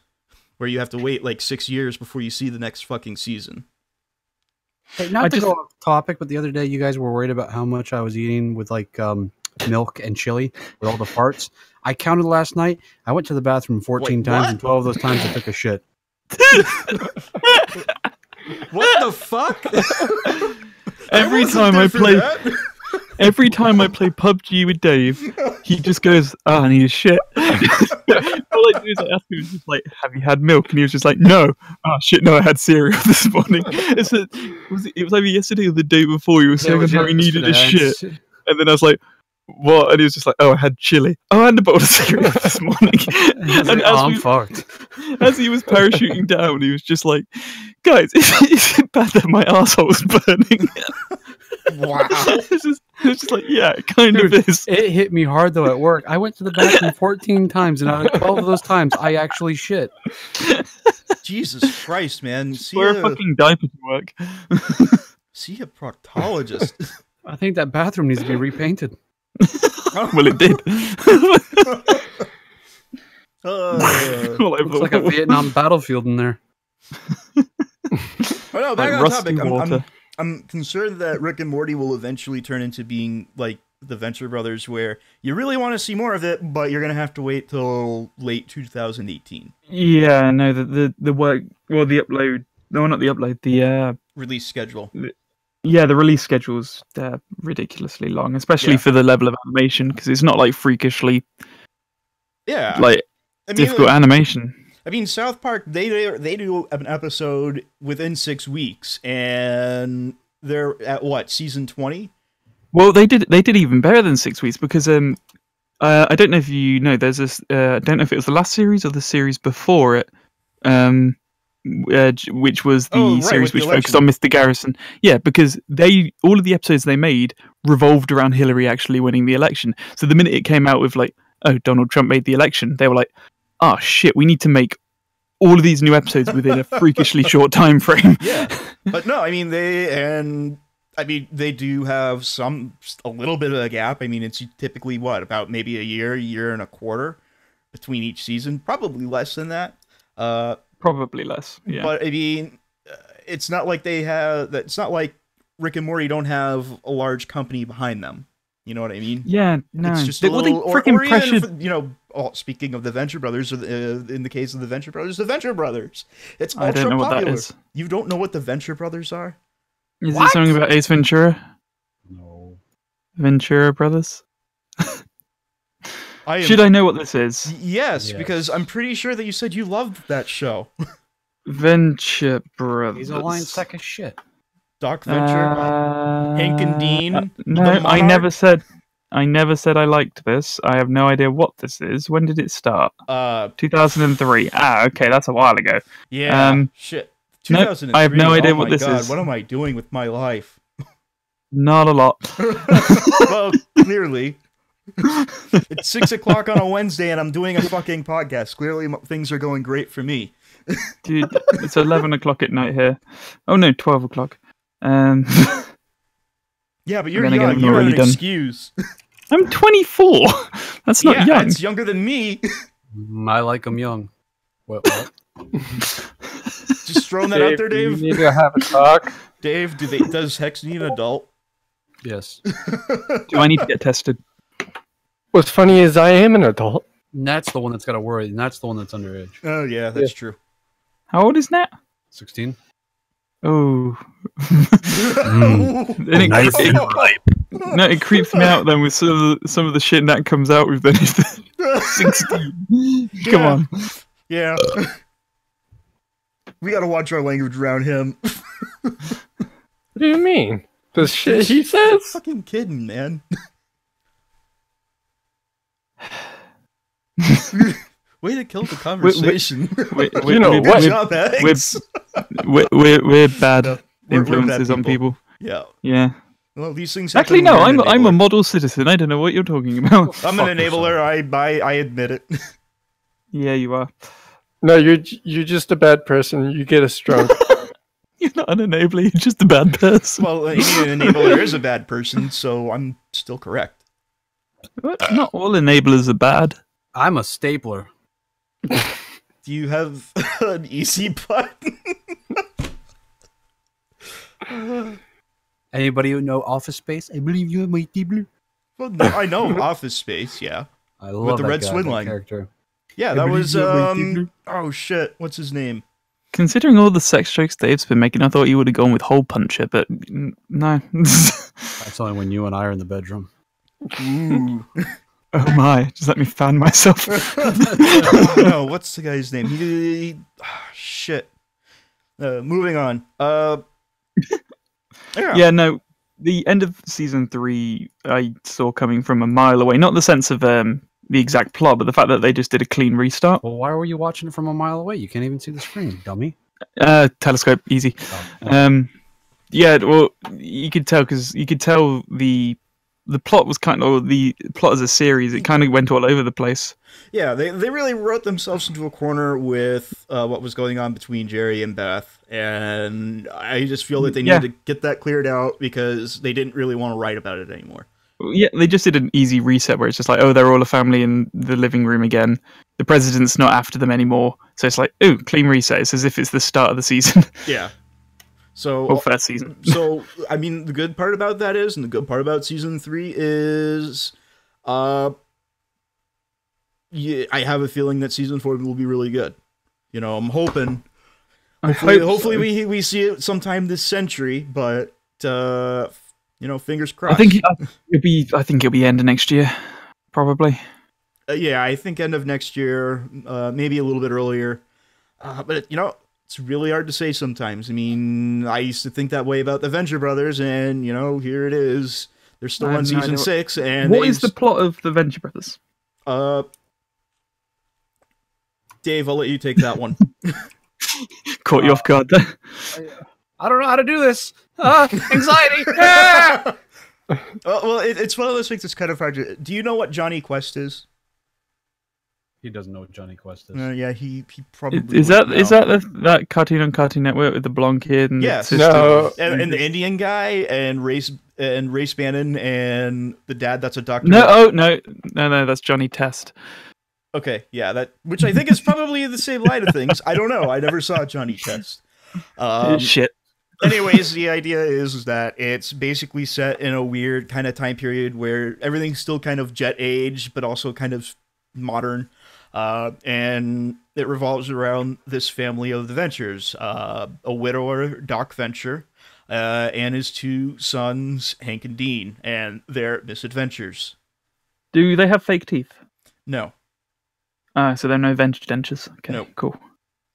where you have to wait like 6 years before you see the next fucking season. Hey, not to go off topic, but the other day you guys were worried about how much I was eating with like milk and chili with all the farts. I counted last night. I went to the bathroom 14 times, and 12 of those times I took a shit. What the fuck? Every time I play PUBG with Dave, he just goes, "Oh, I need a shit." All I do is I ask him, just like, "Have you had milk?" And he was just like, "No." "Oh shit, no, I had cereal this morning." It was either yesterday or the day before. You were saying how he needed a shit, and then I was like, "What?" And he was just like, "Oh, I had chili. Oh, and a bowl of cereal this morning." And I'm fucked. as he was parachuting down, he was just like, "Guys, is it bad that my arsehole is burning?" Wow. It's just like, yeah, it kind of is. It hit me hard though at work. I went to the bathroom 14 times, and out of 12 of those times, I actually shit. Jesus Christ, man! Wear a fucking diaper to work. See a proctologist. I think that bathroom needs to be repainted. Well, it did. Looks like a Vietnam battlefield in there. Oh, no, back Like on rusty topic. water. I'm concerned that Rick and Morty will eventually turn into being like the Venture Brothers, where you really want to see more of it, but you're gonna have to wait till late 2018. Yeah, no, the work, well, the upload, no, not the upload, the Release schedule. yeah, the release schedule's ridiculously long, especially for the level of animation, because it's not like freakishly like difficult animation. I mean, South Park, they do an episode within 6 weeks, and they're at what, season 20? Well, they did even better than 6 weeks, because I don't know if you know, there's this I don't know if it was the last series or the series before it, which was the series which focused on Mr. Garrison. Yeah, because all of the episodes they made revolved around Hillary actually winning the election. So the minute it came out with like, oh, Donald Trump made the election, they were like, oh shit, we need to make all of these new episodes within a freakishly short time frame. Yeah, but no, I mean, I mean, they do have a little bit of a gap. I mean, it's typically about maybe a year and a quarter between each season. Probably less than that. Probably less. Yeah. But I mean, it's not like it's not like Rick and Morty don't have a large company behind them. You know what I mean? Yeah, no. It's just they freaking pressured. Speaking of the Venture Brothers, in the case of the Venture Brothers, it's ultra I don't know what popular. that is. You don't know what the Venture Brothers are? Is it something about Ace Ventura? No. Ventura Brothers? I Should I know what this is? Yes, because I'm pretty sure that you said you loved that show. Venture Brothers. He's a lying sack of shit. Doc Venture, Hank and Dean. No, I never said I liked this. I have no idea what this is. When did it start? 2003. Okay, that's a while ago. Yeah. Shit. 2003. I have no idea what this is. What am I doing with my life? Not a lot. Well, clearly. It's 6 o'clock on a Wednesday and I'm doing a fucking podcast. Clearly things are going great for me. Dude, it's 11 o'clock at night here. Oh no, 12 o'clock. Yeah, but you're Then young. again, You have an done. excuse. I'm 24. That's not young. It's younger than me. I like him young. What? Just throwing that out there, You Dave. need to have a talk. Dave, does Hex need an adult? Yes. Do I need to get tested? What's funny is I am an adult. And that's the one that's got to worry, and that's the one that's underage. Oh yeah, that's true. How old is Nat? 16. Oh. Then it creeps me out then with some of the shit Nat comes out with. Then he's 16. Come on. Yeah. We gotta watch our language around him. What do you mean? The shit he says? Fucking kidding, man. Way to kill the conversation. You know what? Good job, Alex. We're bad We're influences bad on people. Yeah. Yeah. Well, these things. Actually, happen no. when you're I'm a enabler. model citizen. I don't know what you're talking about. I'm an enabler. I admit it. Yeah, you are. No, you're just a bad person. You get us drunk. You're not an enabler. You're just a bad person. Well, an enabler is a bad person, so I'm still correct. Not all enablers are bad. I'm a stapler. Do you have an easy button? Anybody who know Office Space? I believe you are my stapler. Well, no, I know Office Space. Yeah. I love the that red guy, swim that line. character. Yeah, I that believe was you are my stapler. oh shit, what's his name? Considering all the sex jokes Dave's been making, I thought you would have gone with Hole Puncher, but no. That's only when you and I are in the bedroom. Ooh. Oh my, just let me fan myself. No, what's the guy's name? Shit. Moving on. Yeah, no, the end of season 3 I saw coming from a mile away. Not the sense of the exact plot, but the fact that they just did a clean restart. Well, why were you watching it from a mile away? You can't even see the screen, dummy. Telescope, easy. Oh. Yeah, well, you could tell because you could tell the plot was kind of, or the plot as a series, it kind of went all over the place. Yeah, they really wrote themselves into a corner with what was going on between Jerry and Beth, and I just feel that they needed to get that cleared out because they didn't really want to write about it anymore. Yeah, they just did an easy reset where it's just like, oh, they're all a family in the living room again. The president's not after them anymore. So it's like, ooh, clean reset. It's as if it's the start of the season. Yeah. So, or first season. So, I mean, the good part about that is, and the good part about season 3 is, yeah, I have a feeling that season 4 will be really good. You know, I'm hoping. Hopefully we see it sometime this century, but you know, fingers crossed. I think it'll be end of next year, probably. Yeah, I think end of next year, maybe a little bit earlier. But you know, it's really hard to say sometimes. I mean, I used to think that way about the Venture Brothers, and you know, here it is. They're still on season 6. And what is the plot of the Venture Brothers? Dave, I'll let you take that one. Caught you off guard there. I don't know how to do this. Anxiety. Ah! Well, it's one of those things that's kind of hard to... Do you know what Johnny Quest is? He doesn't know what Johnny Quest is. Yeah, he probably Is that cartoon on Cartoon Network with the blonde kid and yes, sister? No. and the Indian guy and Race Bannon and the dad that's a doctor. No, that's Johnny Test. Okay, yeah, which I think is probably the same line of things. I don't know. I never saw Johnny Test. Shit. Anyways, the idea is that it's basically set in a weird kind of time period where everything's still kind of jet age, but also kind of modern. And it revolves around this family of the Ventures, a widower, Doc Venture, and his two sons, Hank and Dean, and their misadventures. Do they have fake teeth? No. So there are no venture dentures. Okay, Nope. Cool.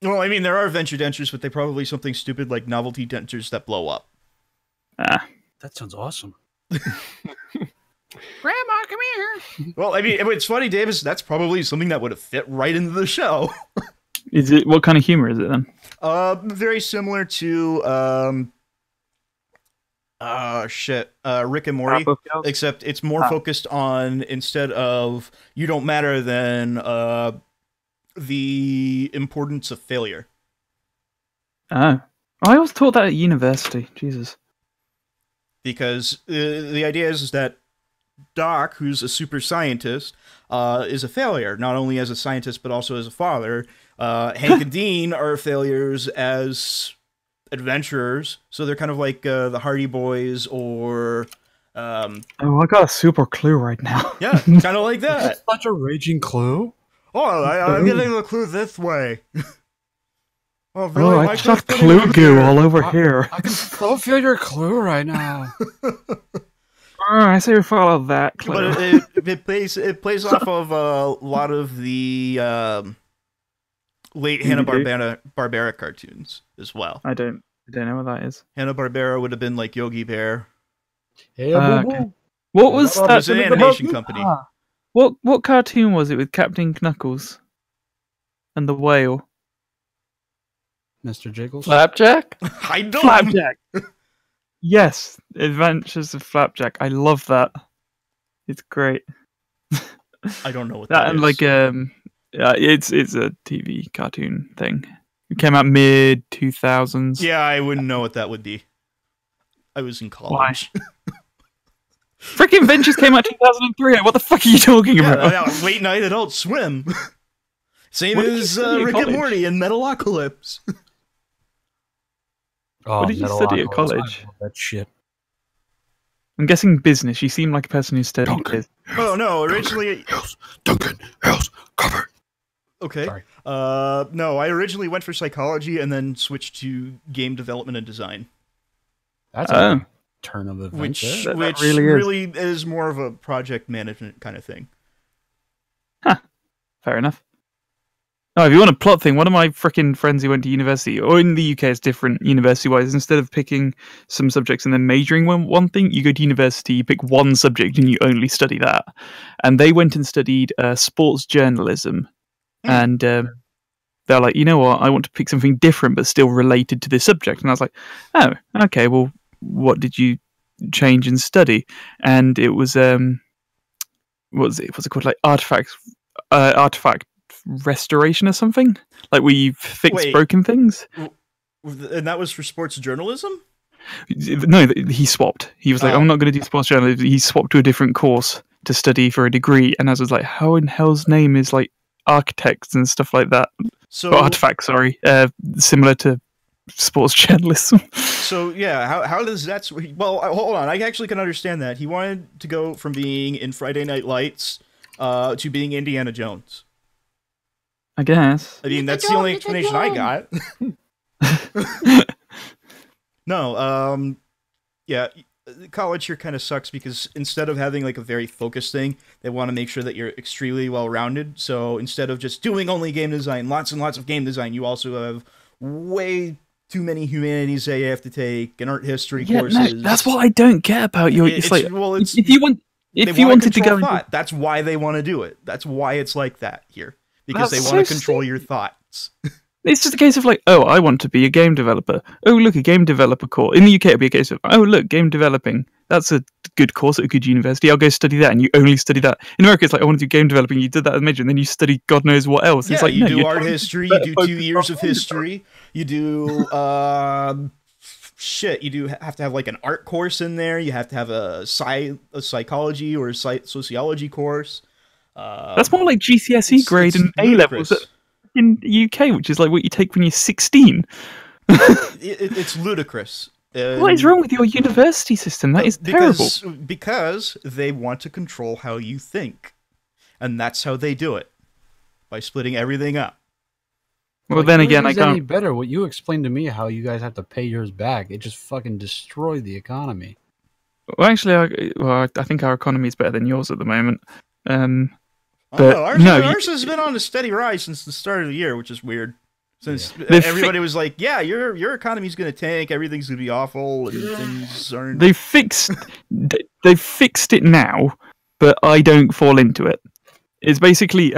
Well, I mean, there are venture dentures, but they're probably something stupid like novelty dentures that blow up. That sounds awesome. Grandma, come here. Well, I mean, it's funny, Davis. That's probably something that would have fit right into the show. Is it? What kind of humor is it then? Very similar to Rick and Morty, except it's more focused on, instead of you don't matter, than the importance of failure. Oh, I always taught that at university. Jesus. Because the idea is that Doc, who's a super scientist, is a failure, not only as a scientist, but also as a father. Hank and Dean are failures as adventurers, so they're kind of like the Hardy Boys or... Oh, I got a super clue right now. Yeah, kind of like that. Such a raging clue. Oh, I'm getting the clue this way. Oh, really? Oh, I just got clue goo all over here. I can so feel your clue right now. I say we follow that clue. But it plays off of a lot of the late Hanna-Barbera cartoons as well. I don't know what that is. Hanna-Barbera would have been like Yogi Bear. Hey, Okay. What was that? It's an animation company. What cartoon was it with Captain Knuckles and the whale? Mr. Jiggles? Flapjack? I don't. Flapjack. Yes, Adventures of Flapjack. I love that. It's great. I don't know what That that and is. like it's a TV cartoon thing. It came out mid 2000s. Yeah, I wouldn't know what that would be. I was in college. Freaking Ventures came out 2003. What the fuck are you talking about? Yeah, late night Adult Swim. Same What did you as study at Rick and college? Morty and Metalocalypse. Oh, What did you study at college? I love that shit. I'm guessing business. You seem like a person who studied Duncan. business. Oh no, originally. Duncan House cover. Okay. Sorry. No, I originally went for psychology and then switched to game development and design, That's Oh. a turn of events. which there. That really, really is. is more of a project management kind of thing. Fair enough. Oh, if you want a plot thing, one of my freaking friends who went to university, or in the UK it's different university-wise, instead of picking some subjects and then majoring in one thing, you go to university, you pick one subject and you only study that. And they went and studied sports journalism. And they're like, you know what, I want to pick something different but still related to this subject. And I was like, oh, okay, well, what did you change and study? And it was, what's it called? Like artifact restoration or something, like where you fix Wait. broken things. And that was for sports journalism? No, he swapped. He was like, I'm not going to do sports journalism. He swapped to a different course to study for a degree, and I was like, how in hell's name is like architects and stuff like that? So Artifacts, sorry, similar to sports journalism. So yeah, how does that? Well, hold on. I actually can understand that. He wanted to go from being in Friday Night Lights to being Indiana Jones. I guess. I mean, that's the only explanation I got. No, yeah, college here kind of sucks because instead of having like a very focused thing, they want to make sure that you're extremely well-rounded. So instead of just doing only game design, lots and lots of game design, you also have way too many humanities that you have to take and art history courses. No, that's what I don't get about your. It's like, well, it's, if you wanted to go into, thought, that's why they want to do it. That's why it's like that here. Because That's they want so to control your thoughts. it's just a case of like, oh, I want to be a game developer. Oh, look, a game developer course. In the UK, it'd be a case of, oh, look, game developing. that's a good course at a good university. I'll go study that, and you only study that. In America, it's like, I want to do game developing. You did that as a major, and then you study God knows what else. Yeah, it's like, you no, do art history. You do 2 focused years on of history. You do shit. You do have to have like an art course in there. You have to have a psychology or a sociology course. That's more like GCSE grade and A levels in the UK, which is like what you take when you're 16. It's ludicrous. What is wrong with your university system? That is terrible. Because they want to control how you think. And that's how they do it. By splitting everything up. Well, then again, I can't... any better. What you explained to me, how you guys have to pay yours back, it just fucking destroyed the economy. Well, actually, I think our economy is better than yours at the moment. But ours has been on a steady rise since the start of the year, which is weird. Since everybody was like, "Yeah, your economy's going to tank, everything's going to be awful, and things aren't." They've fixed it now, but I don't fall into it. It's basically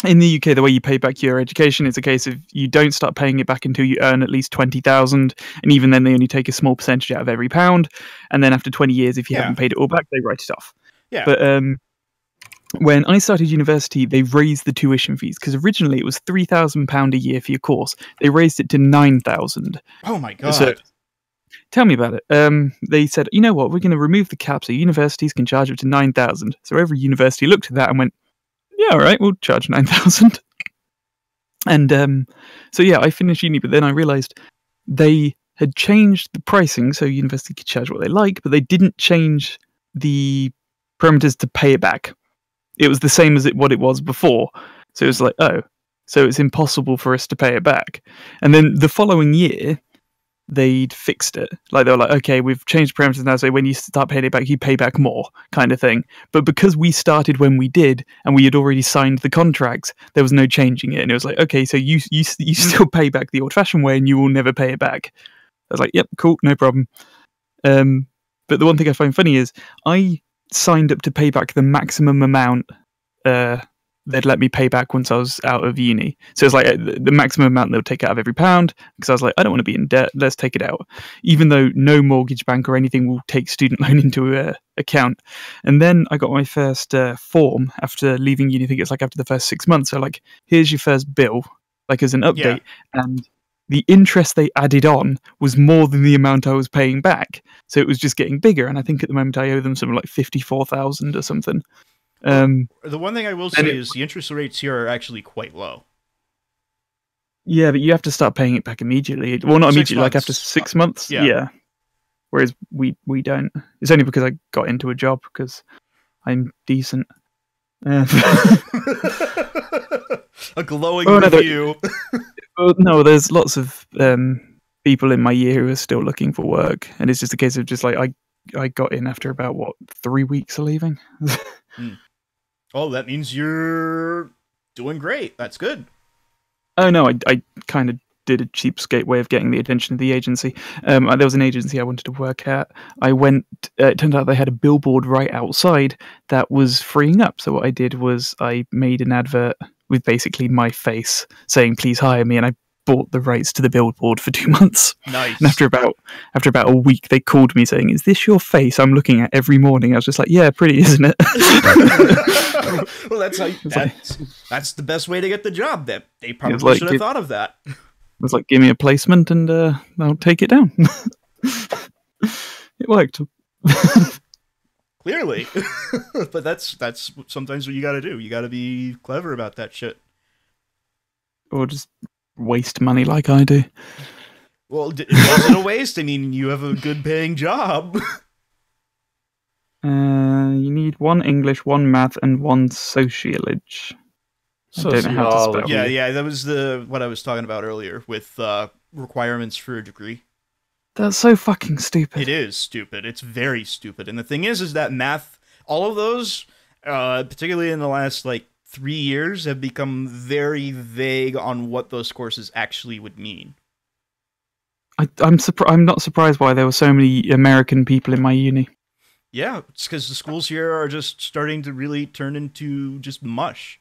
in the UK, the way you pay back your education is a case of you don't start paying it back until you earn at least 20,000, and even then they only take a small percentage out of every pound. And then after 20 years, if you haven't paid it all back, they write it off. Yeah. But when I started university, they raised the tuition fees because originally it was £3,000 a year for your course. They raised it to 9,000. Oh my god! So, tell me about it. They said, you know what? We're going to remove the cap so universities can charge up to 9,000. So every university looked at that and went, "Yeah, all right, we'll charge 9,000." And so yeah, I finished uni, but then I realised they had changed the pricing so university could charge what they like, but they didn't change the parameters to pay it back. It was the same as what it was before. So it was like, oh, so it's impossible for us to pay it back. And then the following year, they'd fixed it. Like, they were like, okay, we've changed parameters now, so when you start paying it back, you pay back more, kind of thing. But because we started when we did, and we had already signed the contracts, there was no changing it. And it was like, okay, so you still pay back the old-fashioned way, and you will never pay it back. I was like, yep, cool, no problem. But the one thing I find funny is, I signed up to pay back the maximum amount they'd let me pay back once I was out of uni. So it's like the maximum amount they'll take out of every pound, because I was like, I don't want to be in debt, let's take it out. Even though no mortgage bank or anything will take student loan into account. And then I got my first form after leaving uni. I think it's like after the first 6 months. So like, here's your first bill, like as an update. Yeah. And the interest they added on was more than the amount I was paying back. So it was just getting bigger. And I think at the moment I owe them something like 54,000 or something. The one thing I will say is the interest rates here are actually quite low. Yeah, but you have to start paying it back immediately. Well, not immediately, like after 6 months. Yeah. Whereas we don't. It's only because I got into a job because I'm decent. A glowing review. No, there's lots of people in my year who are still looking for work, and it's just a case of just like I got in after about 3 weeks of leaving. Oh, that means you're doing great. That's good. Oh no, I kind of did a cheapskate way of getting the attention of the agency. There was an agency I wanted to work at. I went. It turned out they had a billboard right outside that was freeing up. So what I did was I made an advert with basically my face saying, "Please hire me," and I bought the rights to the billboard for 2 months. Nice. And after about a week, they called me saying, "Is this your face I'm looking at every morning?" I was just like, "Yeah, pretty, isn't it?" Well, that's the best way to get the job. That they probably should have thought of that. It was like, give me a placement and I'll take it down. It worked. Clearly. But that's sometimes what you gotta do. You gotta be clever about that shit. Or just waste money like I do. Well, it wasn't a waste. I mean, you have a good paying job. You need 1 English, 1 math, and 1 sociology. I don't know how to spell. Yeah, that was what I was talking about earlier with requirements for a degree. That's so fucking stupid. It is stupid. It's very stupid. And the thing is that math, all of those, particularly in the last 3 years, have become very vague on what those courses actually would mean. I'm not surprised why there were so many American people in my uni. Yeah, it's because the schools here are just starting to really turn into just mush.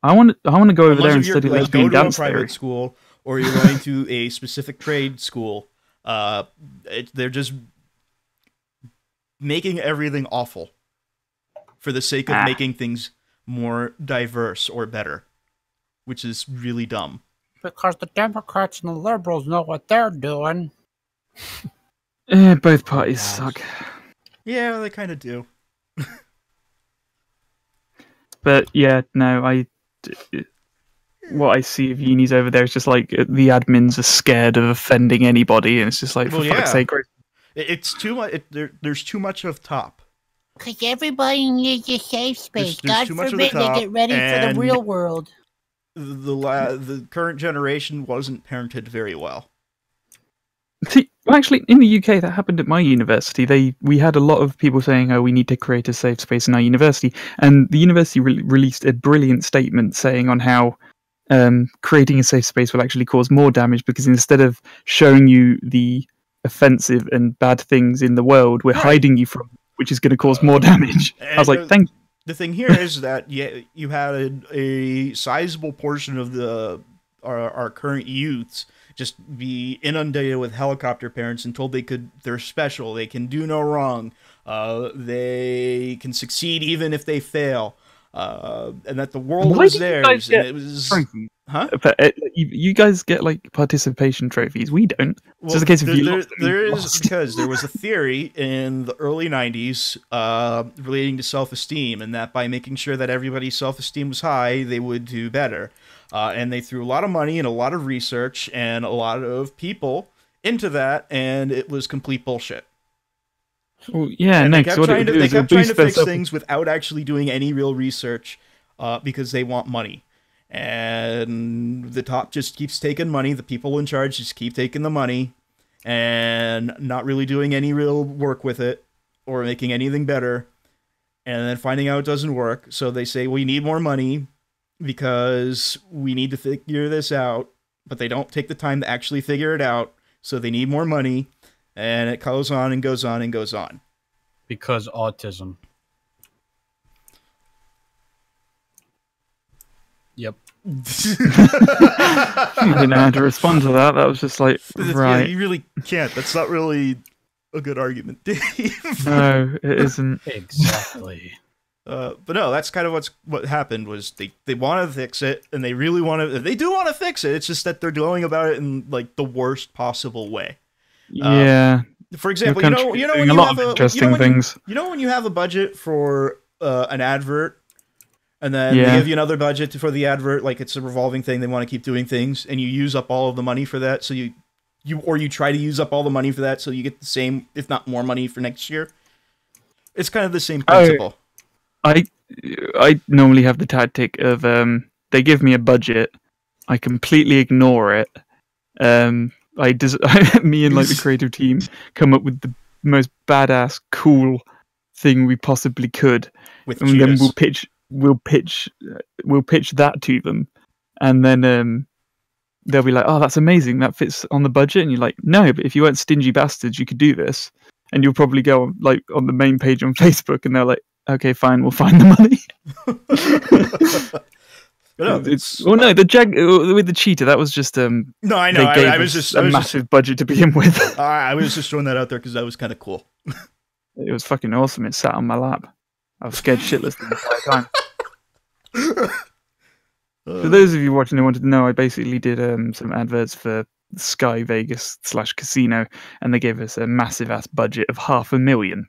I want to go over there and study lesbian dance theory. Go to a private school, or you're going to a specific trade school. They're just making everything awful for the sake of making things more diverse or better, which is really dumb. Because the Democrats and the liberals know what they're doing. Both parties suck. Yeah, they kind of do. But yeah, no, what I see of unis over there is just like the admins are scared of offending anybody, and it's just like, for fuck's sake. It's too much. There's too much of top. Because everybody needs a safe space. There's God forbid they get ready for the real world. The current generation wasn't parented very well. See, well, actually, in the UK, that happened at my university. We had a lot of people saying, "Oh, we need to create a safe space in our university," and the university released a brilliant statement saying on how creating a safe space will actually cause more damage because instead of showing you the offensive and bad things in the world, we're hiding you from, which is going to cause more damage. I was like, thank. The thing here is that you had a sizable portion of our current youths just be inundated with helicopter parents and told they're special, they can do no wrong, they can succeed even if they fail, and that the world was theirs. And it was, huh? You guys get like participation trophies. We don't. Well, it's just a case of because there was a theory in the early 90s relating to self-esteem, and that by making sure that everybody's self-esteem was high, they would do better. And they threw a lot of money and a lot of research and a lot of people into that, and it was complete bullshit. Well, yeah, and no, they kept trying to fix things without actually doing any real research because they want money. And the top just keeps taking money. The people in charge just keep taking the money and not really doing any real work with it or making anything better. And then finding out it doesn't work. So they say, we need more money because we need to figure this out. But they don't take the time to actually figure it out. So they need more money. And it goes on and goes on and goes on. Because autism. Yep. I didn't know how to respond to that. That was just like, right. Yeah, you really can't. That's not really a good argument, Dave. No, it isn't. Exactly. But no, that's kind of what happened was they want to fix it, and they really want to. They do want to fix it. It's just that they're going about it in like the worst possible way. Yeah. For example, you know when you have a budget for an advert. And then they give you another budget for the advert, like it's a revolving thing. They want to keep doing things, and you use up all of the money for that. So you try to use up all the money for that, so you get the same, if not more, money for next year. It's kind of the same principle. I normally have the tactic of they give me a budget, I completely ignore it. Me and like the creative team come up with the most badass, cool thing we possibly could, and then we'll pitch that to them, and then they'll be like, "Oh, that's amazing! That fits on the budget." And you're like, "No, but if you weren't stingy bastards, you could do this." And you'll probably go like on the main page on Facebook, and they're like, "Okay, fine, we'll find the money." With the cheetah, that was just No, I know. I was just a massive budget to begin with. I was just throwing that out there because that was kind of cool. It was fucking awesome. It sat on my lap. I was scared shitless the entire time. For those of you watching who wanted to know, I basically did some adverts for Sky Vegas / casino, and they gave us a massive ass budget of $500,000.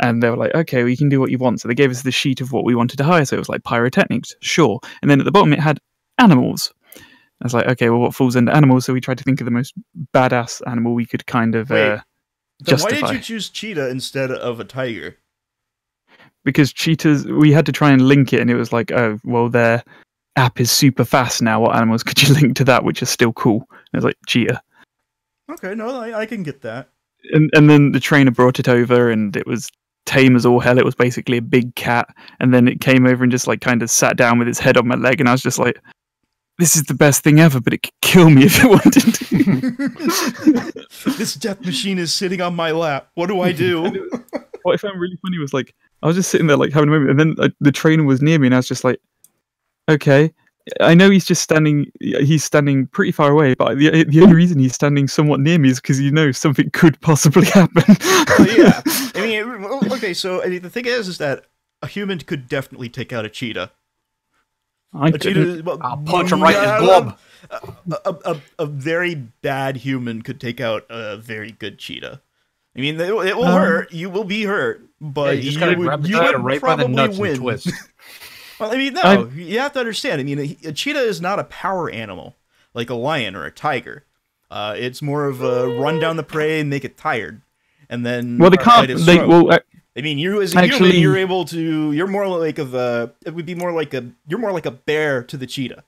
And they were like, okay, well, you can do what you want. So they gave us the sheet of what we wanted to hire. So it was like pyrotechnics, sure. And then at the bottom it had animals. I was like, okay, well, what falls under animals? So we tried to think of the most badass animal we could kind of justify. Why did you choose cheetah instead of a tiger? Because cheetahs, we had to try and link it, and it was like, oh, well, their app is super fast now. What animals could you link to that, which is still cool? And it was like, cheetah. Okay, no, I can get that. And then the trainer brought it over, and it was tame as all hell. It was basically a big cat, and then it came over and just like kind of sat down with its head on my leg, and I was just like, this is the best thing ever, but it could kill me if it wanted to. This death machine is sitting on my lap. What do I do? What I found really funny was like, I was just sitting there like having a moment, and then the trainer was near me, and I was just like, okay, I know he's just standing. He's standing pretty far away, but the only reason he's standing somewhat near me is because something could possibly happen. Yeah, I mean, okay. So I mean, the thing is that a human could definitely take out a cheetah. I'll punch him right in his glove. A very bad human could take out a very good cheetah. I mean, it will hurt. You will be hurt, but you just gotta grab the cheetah right by the nuts and twist. Well, I mean, no, you have to understand. I mean, a cheetah is not a power animal like a lion or a tiger. It's more of a run down the prey and make it tired, and then they can't. I mean, you as a human, you're able to. You're more like It would be more like a. You're more like a bear to the cheetah.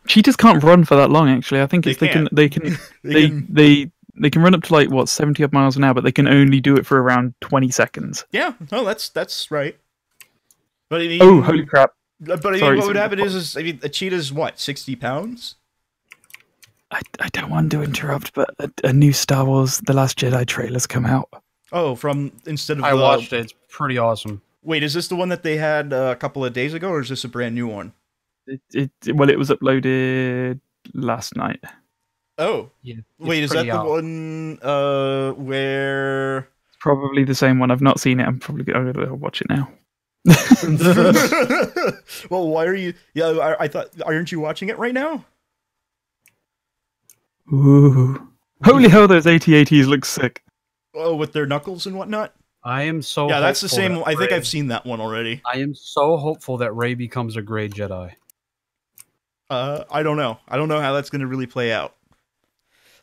Cheetahs can't run for that long. Actually, I think they can. They can run up to like 70 miles an hour, but they can only do it for around 20 seconds. Yeah, no, that's right. But I mean, oh, holy crap! But I mean, what would happen is, I mean, a cheetah's what, 60 pounds? I don't want to interrupt, but a new Star Wars: The Last Jedi trailer's come out. Oh, I watched it. It's pretty awesome. Wait, is this the one that they had a couple of days ago, or is this a brand new one? It was uploaded last night. Oh, yeah. Wait, is that the one where? It's probably the same one. I've not seen it. I'm probably going to watch it now. Well, why are you? Yeah, I thought. Aren't you watching it right now? Ooh! Holy hell! Those AT-ATs look sick. Oh, with their knuckles and whatnot. I am so. Yeah, that's the same. I think I've seen that one already. I am so hopeful that Rey becomes a Grey Jedi. I don't know. I don't know how that's going to really play out.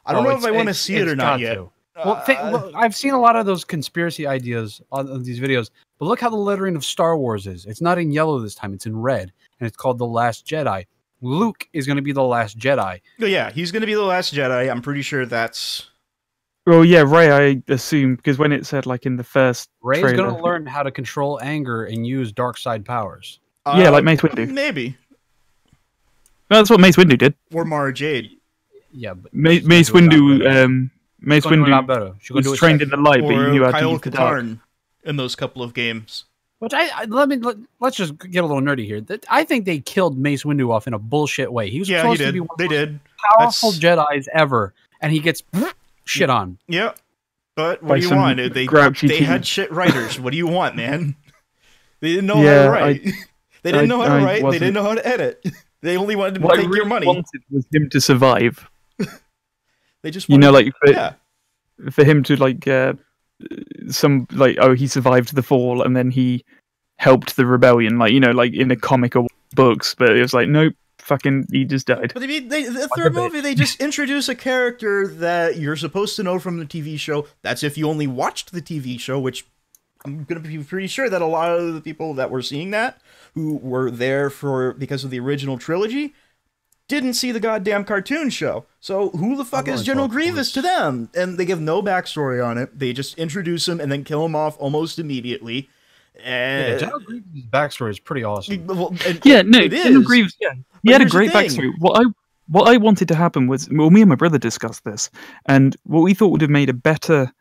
I don't know if I want to see it or not yet. Well, I've seen a lot of those conspiracy ideas on these videos, but look how the lettering of Star Wars is. It's not in yellow this time; it's in red, and it's called The Last Jedi. Luke is going to be the Last Jedi. Yeah, he's going to be the Last Jedi. I'm pretty sure that's. Well, yeah, Rey, I assume, because when it said, like, in the first Rey's going to learn how to control anger and use dark side powers. Yeah, like Mace Windu. Maybe. Well, that's what Mace Windu did. Or Mara Jade. Yeah, but Mace Windu, was trained in the light, but he knew how to use the dark. In those couple of games. Which let's just get a little nerdy here. I think they killed Mace Windu off in a bullshit way. He was supposed to be one of the most powerful Jedis ever, and he gets shit on. Yeah, but what do you want? They had shit writers. What do you want, man? They didn't know how to write. They didn't know how to write. They didn't know how to edit. They only wanted to take your money. What I really wanted was him to survive. They just wanted, for him to he survived the fall and then he helped the rebellion, like in the comic or books, but it was like, nope, fucking he just died. But I mean, the third movie, they just introduce a character that you're supposed to know from the TV show. That's if you only watched the TV show, which I'm gonna be pretty sure that a lot of the people that were seeing that, who were there because of the original trilogy, didn't see the goddamn cartoon show. So who the fuck is General Grievous to them? And they give no backstory on it. They just introduce him and then kill him off almost immediately. And General Grievous' backstory is pretty awesome. General Grievous, he had a great backstory. What I wanted to happen was, well, me and my brother discussed this, and what we thought would have made a better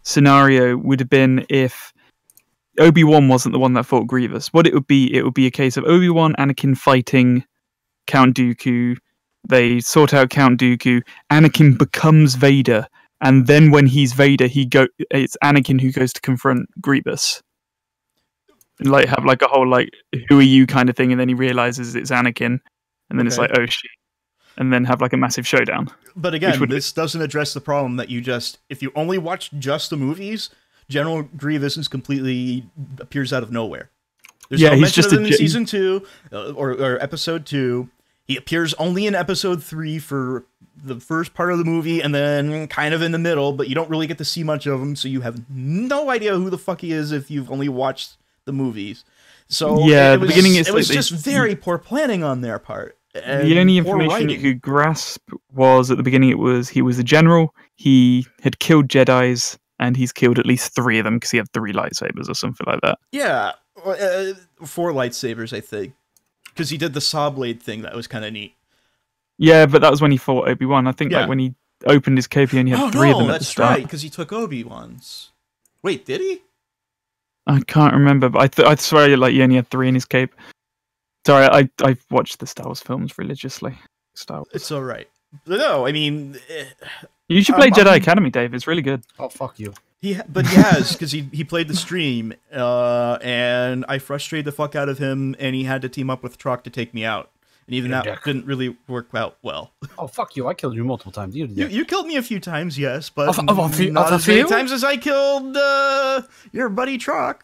scenario would have been if Obi-Wan wasn't the one that fought Grievous. What it would be a case of Obi-Wan, Anakin fighting Count Dooku. They sort out Count Dooku. Anakin becomes Vader, and then when he's Vader, it's Anakin who goes to confront Grievous. Like have like a whole like who are you kind of thing, and then he realizes it's Anakin, and then it's like, oh shit, and then have like a massive showdown. But again, this doesn't address the problem that if you only watch just the movies, General Grievous completely appears out of nowhere. There's no mention of him in season 2 or episode 2. He appears only in episode 3 for the first part of the movie, and then kind of in the middle, but you don't really get to see much of him, so you have no idea who the fuck he is if you've only watched the movies. So yeah, the beginning it was just very poor planning on their part. The only information you could grasp was at the beginning he was a general. He had killed Jedis, and he's killed at least 3 of them because he had 3 lightsabers or something like that. Yeah, 4 lightsabers, I think. Because he did the saw blade thing, that was kind of neat. Yeah, but that was when he fought Obi-Wan. I think like when he opened his cape, he only had 3 of them at the start. That's right, because he took Obi-Wan's. Wait, did he? I can't remember, but I swear he only had 3 in his cape. Sorry, I've watched the Star Wars films religiously. Star Wars. It's all right. No, I mean, You should play Jedi Academy, Dave. It's really good. Oh, fuck you. But he has, because he played the stream, and I frustrated the fuck out of him, and he had to team up with Trock to take me out. And even that didn't really work out well. Oh, fuck you. I killed you multiple times. You killed me a few times, yes, but not as many times as I killed your buddy Trock.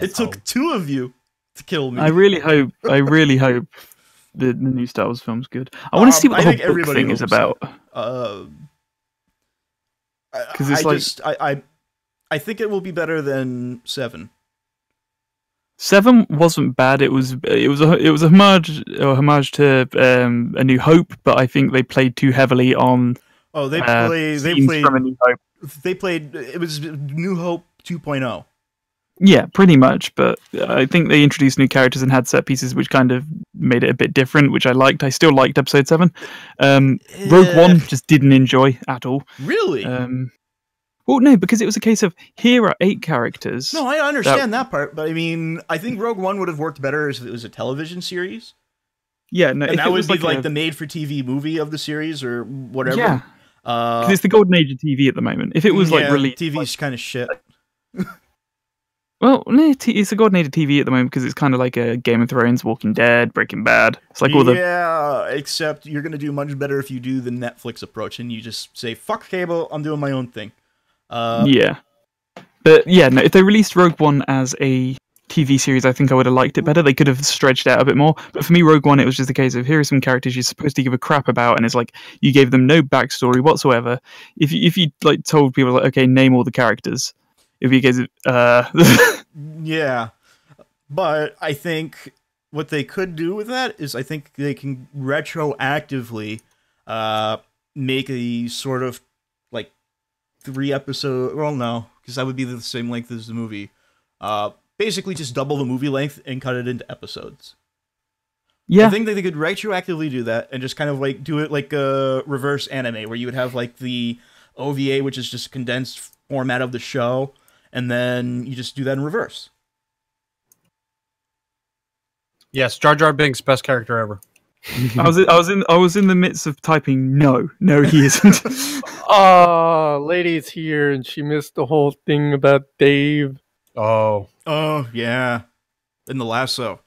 It took 2 of you to kill me. I really hope the new Star Wars film's good. I want to see what the whole book thing is about. Because it's I think it will be better than 7. 7 wasn't bad. It was a homage to A New Hope, but I think they played too heavily on. Oh, they played from A New Hope. They played. It was New Hope 2.0. Yeah, pretty much. But I think they introduced new characters and had set pieces which kind of made it a bit different, which I liked. I still liked Episode 7. Rogue One just didn't enjoy at all. Really? Well, no, because it was a case of here are 8 characters. No, I understand that part, but I mean, I think Rogue One would have worked better if it was a television series. Yeah, no, and that would be like the made-for-TV movie of the series or whatever. Yeah, because it's the golden age of TV at the moment. If it was like really TV's kind of shit. Well, no, it's a golden age of TV at the moment because it's kind of like a Game of Thrones, Walking Dead, Breaking Bad. It's like all the except you're gonna do much better if you do the Netflix approach and you just say fuck cable, I'm doing my own thing. Yeah, but yeah, no. If they released Rogue One as a TV series, I think I would have liked it better. They could have stretched out a bit more. But for me, Rogue One, it was just a case of here are some characters you're supposed to give a crap about, and it's like you gave them no backstory whatsoever. If you like told people like, okay, name all the characters. If you guys, yeah, but I think what they could do with that is I think they can retroactively make a sort of like 3 episode. Well, no, because that would be the same length as the movie. Basically, just double the movie length and cut it into episodes. Yeah, I think that they could retroactively do that and just kind of like do it like a reverse anime, where you would have like the OVA, which is just a condensed format of the show. And then you just do that in reverse. Yes, Jar Jar Binks, best character ever. I was in the midst of typing no, he isn't. Lady's here and she missed the whole thing about Dave. Oh yeah, in the lasso.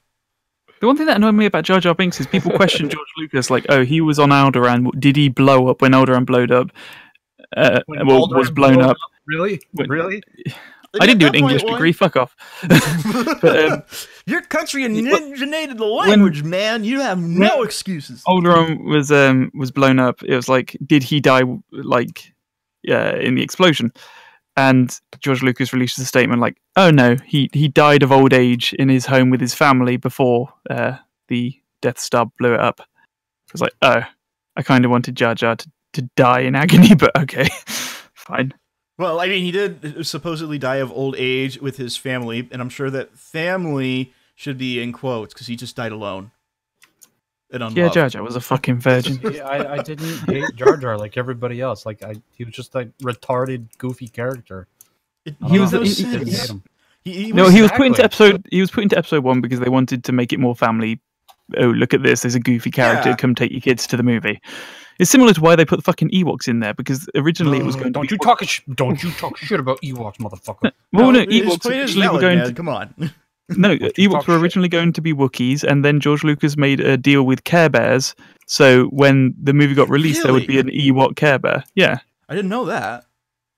The one thing that annoyed me about Jar Jar Binks is people question George Lucas, like, oh, he was on Alderaan. Did he blow up when Alderaan blowed up? Was blown up. Really? Really? I didn't do an English degree. Fuck off. But, your country originated the language, man. You have no excuses. Alderaan was blown up. It was like, did he die like in the explosion? And George Lucas released a statement like, oh no, he died of old age in his home with his family before the Death Star blew it up. I was like, oh, I kind of wanted Jar Jar to die in agony, but okay, fine. Well, I mean, he did supposedly die of old age with his family, and I'm sure that family should be in quotes because he just died alone. Yeah, Jar Jar was a fucking virgin. Yeah, I didn't hate Jar Jar like everybody else. Like he was just a retarded, goofy character. He was put into episode 1 because they wanted to make it more family. Oh, look at this! There's a goofy character. Come take your kids to the movie. It's similar to why they put the fucking Ewoks in there, because originally it was going to be... Don't you talk shit about Ewoks, motherfucker. Well, no, Ewoks originally were going to... Come on. No, Ewoks were originally going to be Wookiees, and then George Lucas made a deal with Care Bears, so when the movie got released, there would be an Ewok Care Bear. Yeah. I didn't know that.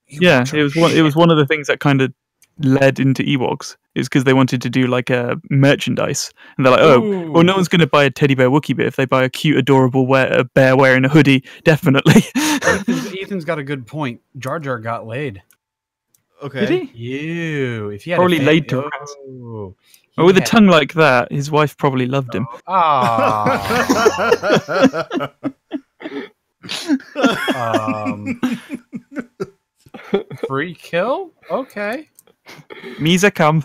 Yeah, it was one of the things that kind of led into Ewoks. It's because they wanted to do like a merchandise, and they're like, oh, well, no one's going to buy a teddy bear Wookiee, but if they buy a cute, adorable bear wearing a hoodie, definitely. Ethan's got a good point. Jar Jar got laid. Okay. Did he? Ew. If he had probably laid to rats. Well, with a tongue like that, his wife probably loved him. Free kill? Okay. Misa come.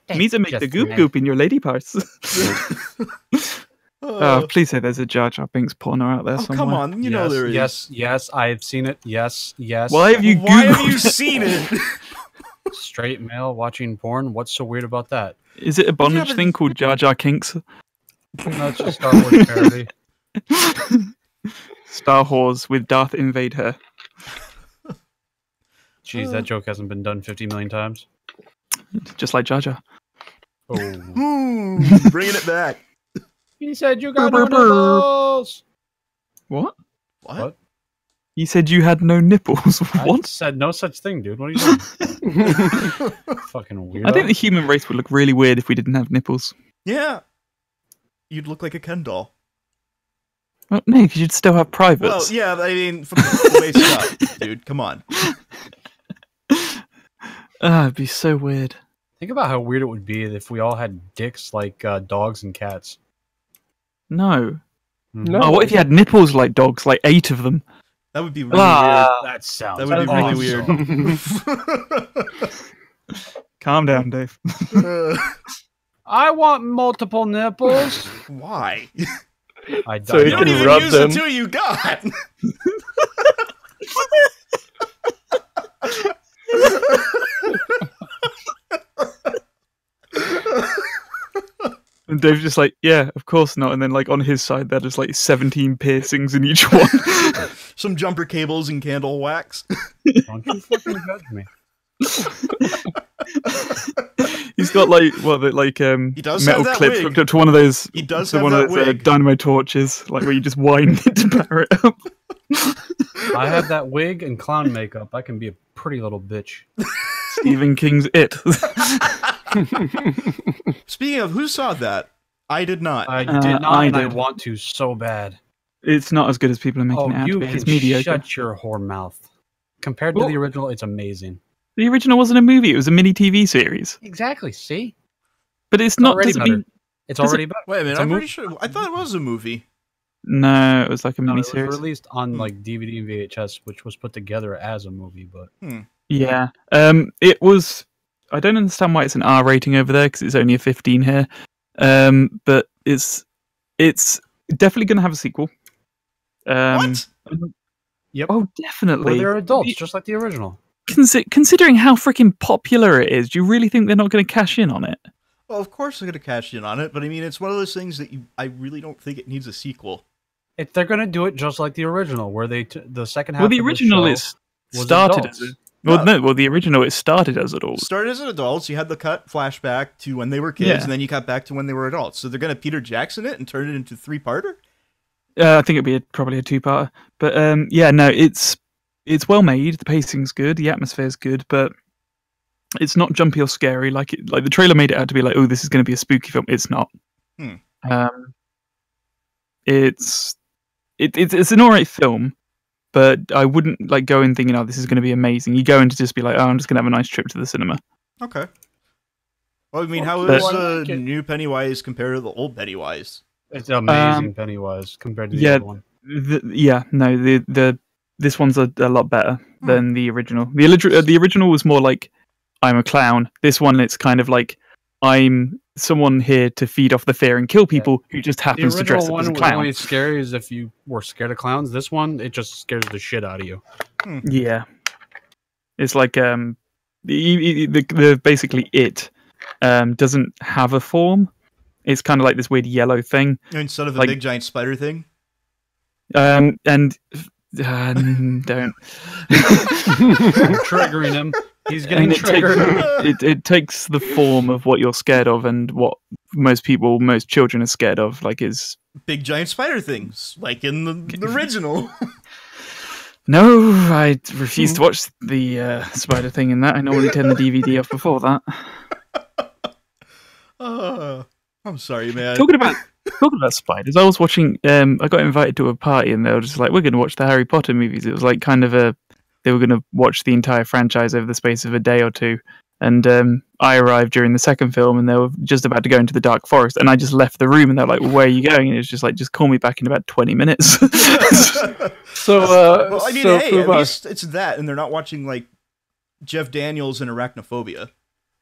Misa make the goop goop in your lady parts. Please say there's a Jar Jar Binks porno out there somewhere. Come on, you know there is. Yes, I've seen it. Yes. Why have you seen it? Straight male watching porn. What's so weird about that? Is it a bondage thing called Jar Jar Kinks? No, it's just Star Wars parody. Star Wars with Darth invade her. Jeez, that joke hasn't been done 50 million times. Just like Jar Jar. Oh, Bringing it back. he said you got no nipples. What? What? You said you had no nipples. What? I said no such thing, dude. What are you doing? Fucking weirdo. I think the human race would look really weird if we didn't have nipples. Yeah. You'd look like a Ken doll. Well, no, because you'd still have privates. Well, yeah, I mean, from the waist up, dude. Come on. It'd be so weird. Think about how weird it would be if we all had dicks like dogs and cats. No. No. Oh, what if you had nipples like dogs, like 8 of them? That would be really weird. That sounds. That would be really weird. Calm down, Dave. I want multiple nipples. Why? So you don't can even rub use them. the 2 you got. And Dave's just like, yeah, of course not. And then, like, on his side, there's like 17 piercings in each one. Some jumper cables and candle wax. Don't you fucking judge me. He's got like He does metal have that clips wig. hooked up to one of those. He does to have one that of those wig. dynamo torches, like where you just wind it to power it up. I have that wig and clown makeup. I can be a pretty little bitch. Stephen King's It. Speaking of, who saw that? I did not. I did not, I and I did. want to so bad. It's not as good as people are making it out You to be. can It's mediocre. shut your whore mouth. Compared to Well- the original, it's amazing. The original wasn't a movie; it was a mini TV series. Exactly. See, But it's not. already Doesn't better. mean It's Does already better. Wait a minute, It's a I'm movie. pretty sure. I thought it was a movie. no. It was like a No, mini it was series. released on like DVD and VHS, which was put together as a movie. But Yeah. It was. I don't understand why it's an R rating over there because it's only a 15 here. But it's definitely going to have a sequel. What? yep, Oh, definitely. they're adults, just like the original. Considering how freaking popular it is, do you really think they're not going to cash in on it? Well, of course they're going to cash in on it, but I mean, it's one of those things that I really don't think it needs a sequel. If they're gonna do it just like the original, where the second half. Well, the of original the is show was started adults. as a. Well, no. The original it started as adults. Started as adults, you had the cut flashback to when they were kids, Yeah. and then you cut back to when they were adults. So they're going to Peter Jackson it and turn it into 3-parter? I think it'd be probably a 2-parter. But yeah, no, it's well made. The pacing's good. The atmosphere's good, but it's not jumpy or scary. Like the trailer made it out to be like, oh, this is going to be a spooky film. It's not. It's an alright film, but I wouldn't like go in thinking, oh, this is going to be amazing. You go in to just be like, oh, I'm just going to have a nice trip to the cinema. Okay. Well, I mean, how But- is I the like it. new Pennywise compared to the old Pennywise? It's amazing, Pennywise, compared to the yeah, other one. This one's a lot better than the original. The original was more like, I'm a clown. This one, it's kind of like, I'm someone here to feed off the fear and kill people who just The happens to dress original up as a one was clown. only scary as if you were scared of clowns. This one, it just scares the shit out of you. Yeah, it's like the basically it doesn't have a form. It's kind of like this weird yellow thing, Instead of a Like- big giant spider thing? and don't. I'm triggering him. He's getting And triggered. it takes the form of what you're scared of and what most children are scared of, like is Big giant spider things, like in the original. no, I refuse to watch the spider thing in that. I normally turn the DVD off before that. I'm sorry, man. Talking about spiders, I was watching. I got invited to a party, and they were just like, "We're going to watch the Harry Potter movies." It was like kind of they were going to watch the entire franchise over the space of a day or two. And I arrived during the second film, and they were just about to go into the dark forest, and I just left the room, and they're like, well, "Where are you going?" And it was just like, "Just call me back in about 20 minutes." So, Well, I mean, so hey, at FUBAR, least it's that, and they're not watching like Jeff Daniels and Arachnophobia.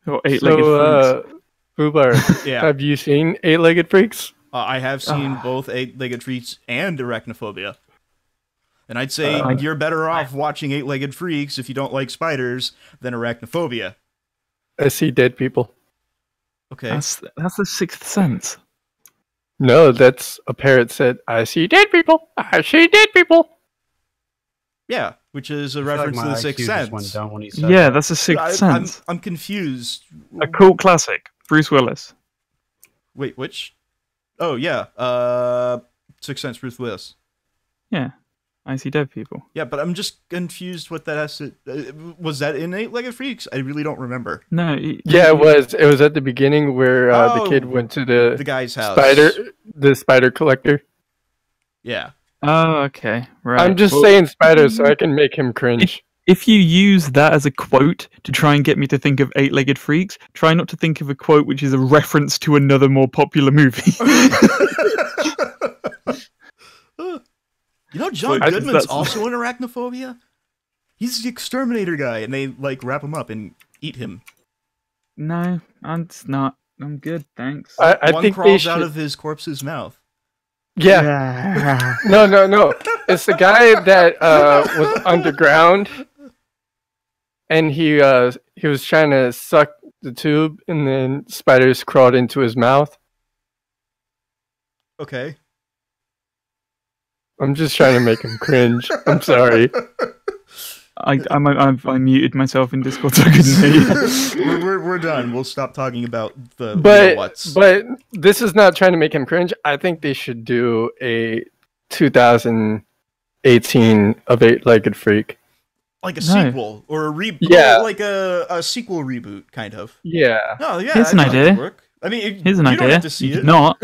Or eight-legged freaks. FUBAR, Yeah. have you seen 8-Legged Freaks? I have seen both Eight-Legged Freaks and Arachnophobia. And I'd say you're better off watching Eight-Legged Freaks if you don't like spiders than Arachnophobia. I see dead people. Okay. That's the Sixth Sense. No, that's a parrot said, I see dead people. I see dead people. Yeah, which is a reference to the Sixth Sense. Yeah, that's the Sixth Sense. I'm confused. A cult classic. Bruce Willis. Wait, which? Oh, yeah. Sixth Sense, Bruce Willis. Yeah. I see dead people. Yeah, but I'm just confused what that has to... was that in Eight-Legged Freaks? I really don't remember. No. Yeah, it was. It was at the beginning where the kid went to the guy's house. The spider collector. Yeah. Oh, okay. Right. I'm just saying spiders so I can make him cringe. If you use that as a quote to try and get me to think of Eight-Legged Freaks, try not to think of a quote which is a reference to another more popular movie. You know, John Goodman's also in Arachnophobia? He's the exterminator guy, and they, like, wrap him up and eat him. No, I'm not. I'm good, thanks. I One think crawls out of his corpse's mouth. Yeah. No. It's the guy that was underground, and he was trying to suck the tube, and then spiders crawled into his mouth. Okay. I'm just trying to make him cringe. I'm sorry. I muted myself in Discord so I couldn't hear you. We're done. We'll stop talking about the what's. But this is not trying to make him cringe. I think they should do a 2018 of Eight-Legged Freak. Like a sequel or a reboot. Yeah. Like a sequel reboot, kind of. Yeah. Oh, yeah. Here's an idea. I mean, here's an idea. Don't have to see it. Not.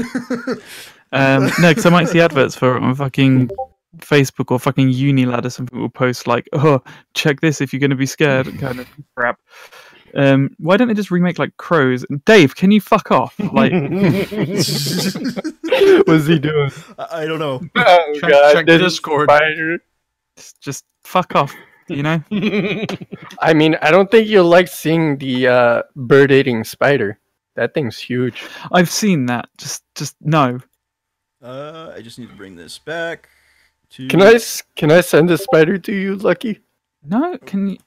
No, because I might see adverts for it on fucking Facebook or fucking Unilad or something will post like, oh, check this if you're going to be scared kind of crap. Why don't they just remake like Crows? Dave, can you fuck off? Like, what's he doing? I don't know. Oh, God. Check Discord. just fuck off, you know? I mean, I don't think you'll like seeing the bird-eating spider. That thing's huge. I've seen that. Just no. I just need to bring this back. Can I send a spider to you, Lucky? No, can you?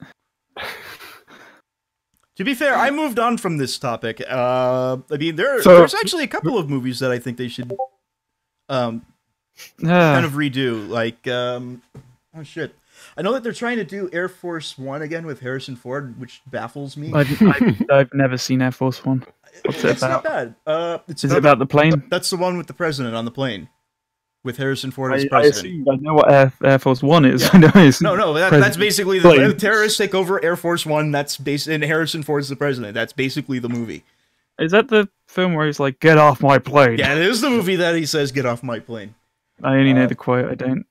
To be fair, I moved on from this topic. I mean, there's actually a couple of movies that I think they should kind of redo. Like, oh shit. I know that they're trying to do Air Force One again with Harrison Ford, which baffles me. I've never seen Air Force One. What's it about? Not bad. Is it about the plane? That's the one with the president on the plane. With Harrison Ford as I president. assume I know what Air Force One is. Yeah. I know No, that's basically the terrorists take over Air Force One. That's based, and Harrison Ford's the president. That's basically the movie. Is that the film where he's like, "Get off my plane"? Yeah, it is the movie that he says, "Get off my plane." I only know the quote. I don't.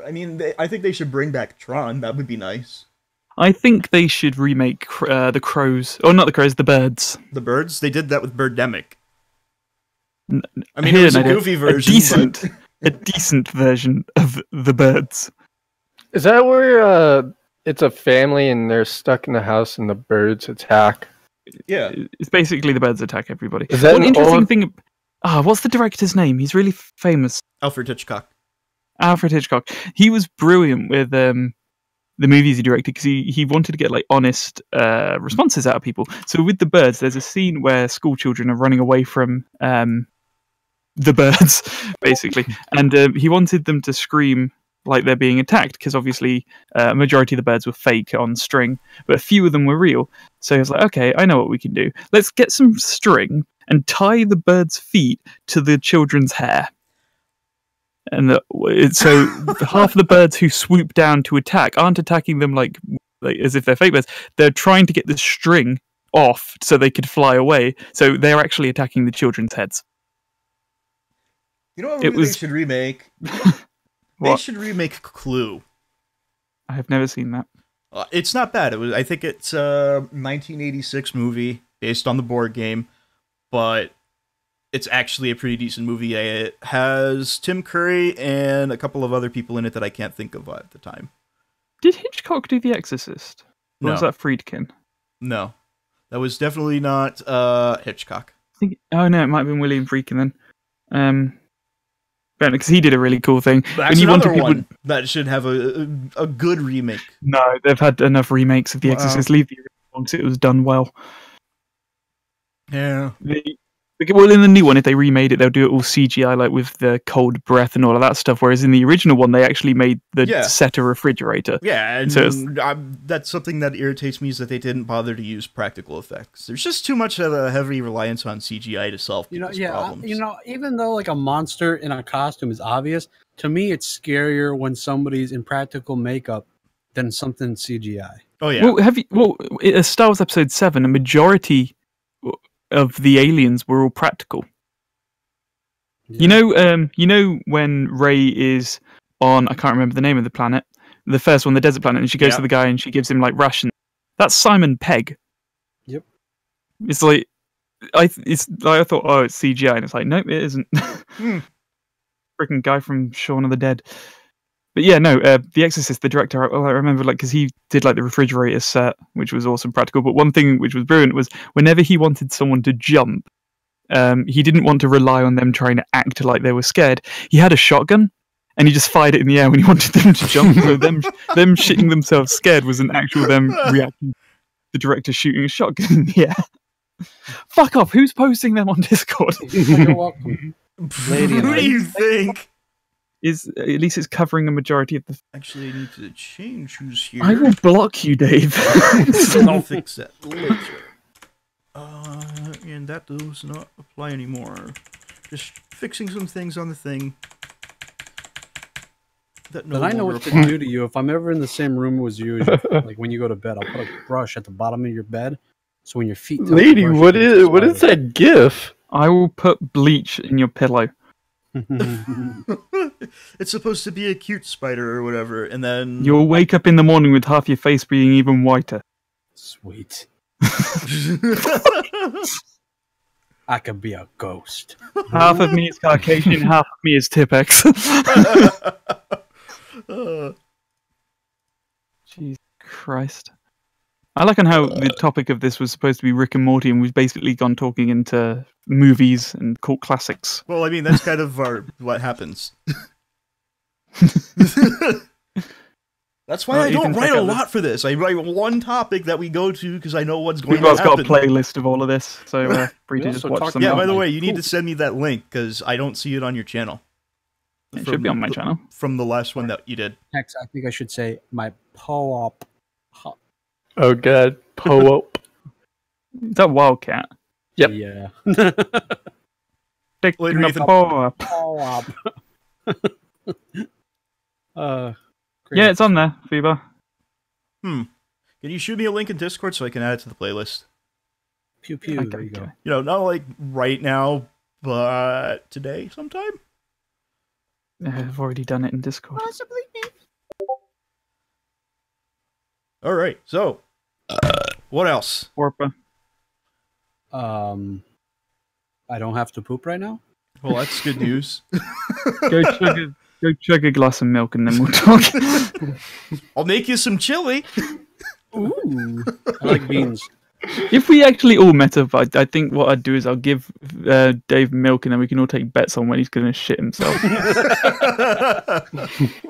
I mean, I think they should bring back Tron. That would be nice. I think they should remake the Crows. Oh, not the Crows, the Birds. The Birds? They did that with Birdemic. I mean, Here, it was a goofy version. A decent version of the Birds. Is that where it's a family and they're stuck in the house and the birds attack? Yeah. It's basically the birds attack everybody. Is that one interesting thing... what's the director's name? He's really famous. Alfred Hitchcock. Alfred Hitchcock. He was brilliant with the movies he directed because he wanted to get like honest responses out of people. So with the birds, there's a scene where school children are running away from the birds, basically, and he wanted them to scream like they're being attacked because obviously a majority of the birds were fake on string, but a few of them were real. So he was like, okay, I know what we can do. Let's get some string and tie the birds' feet to the children's hair. And so half of the birds who swoop down to attack aren't attacking them like as if they're fake birds. They're trying to get the string off so they could fly away. So they're actually attacking the children's heads. You know what movie they should remake? They should remake Clue. I have never seen that. It's not bad. I think it's a 1986 movie based on the board game, but it's actually a pretty decent movie. It has Tim Curry and a couple of other people in it that I can't think of at the time. Did Hitchcock do The Exorcist? Or No. was that Friedkin? No. That was definitely not Hitchcock. Oh no, it might have been William Friedkin then. Because he did a really cool thing. That's another one that should have a good remake. No, they've had enough remakes of The Exorcist. Leave the original one because it was done well. Yeah. Well, in the new one, if they remade it, they'll do it all CGI, like with the cold breath and all of that stuff. Whereas in the original one, they actually made the set a refrigerator. Yeah, and so that's something that irritates me is that they didn't bother to use practical effects. There's just too much of a heavy reliance on CGI to solve people's problems. Even though like a monster in a costume is obvious, to me it's scarier when somebody's in practical makeup than something CGI. Oh yeah. In Star Wars Episode 7, a majority of the aliens were all practical. Yeah. You know when Rey is on, I can't remember the name of the planet, the first one, the desert planet, and she goes to the guy and she gives him like rations. That's Simon Pegg. Yep. It's like I thought, oh, it's CGI, and it's like, nope, it isn't. Freaking guy from Shaun of the Dead. But yeah, no, The Exorcist, the director, I remember, like, because he did, like, the refrigerator set, which was awesome, practical, but one thing which was brilliant was whenever he wanted someone to jump, he didn't want to rely on them trying to act like they were scared. He had a shotgun, and he just fired it in the air when he wanted them to jump, so them shitting themselves scared was an actual them reacting to the director shooting a shotgun in the air. Fuck off, who's posting them on Discord? You're welcome. Lady, who do you think? At least it's covering a majority of the... Actually, I need to change who's here. I will block you, Dave. I'll fix that later. And that does not apply anymore. Just fixing some things on the thing. But I know what to do to you if I'm ever in the same room as you. Like when you go to bed, I'll put a brush at the bottom of your bed, so when your feet... Lady, what is that gif? I will put bleach in your pillow. It's supposed to be a cute spider or whatever, and then you'll wake up in the morning with half your face being even whiter. Sweet. I could be a ghost. Half of me is Caucasian, half of me is Tipex. Jesus Christ. I like on how the topic of this was supposed to be Rick and Morty, and we've basically gone talking into movies and cult classics. Well, I mean, that's kind of what happens. That's why I don't write a lot for this. I write one topic that we go to because I know what's going to happen. We've got a playlist of all of this, so free to just watch some. Yeah, by the way, you need to send me that link because I don't see it on your channel. It should be on my channel. From the last one that you did. Hex, I think I should say my po-op. Oh god, po-op. Is that Wildcat? Yep. Yeah. Picking up the po-op. Po-op. Yeah, it's on there, FUBAR. Can you shoot me a link in Discord so I can add it to the playlist? Pew pew. Okay, there you go. You know, not like right now, but today sometime. I've already done it in Discord. Possibly. All right, so what else? Warpa. I don't have to poop right now. Well, that's good news. Go chug a glass of milk and then we'll talk. I'll make you some chili. Ooh, I like beans. If we actually all met up, I think what I'd do is I'll give Dave milk and then we can all take bets on when he's going to shit himself.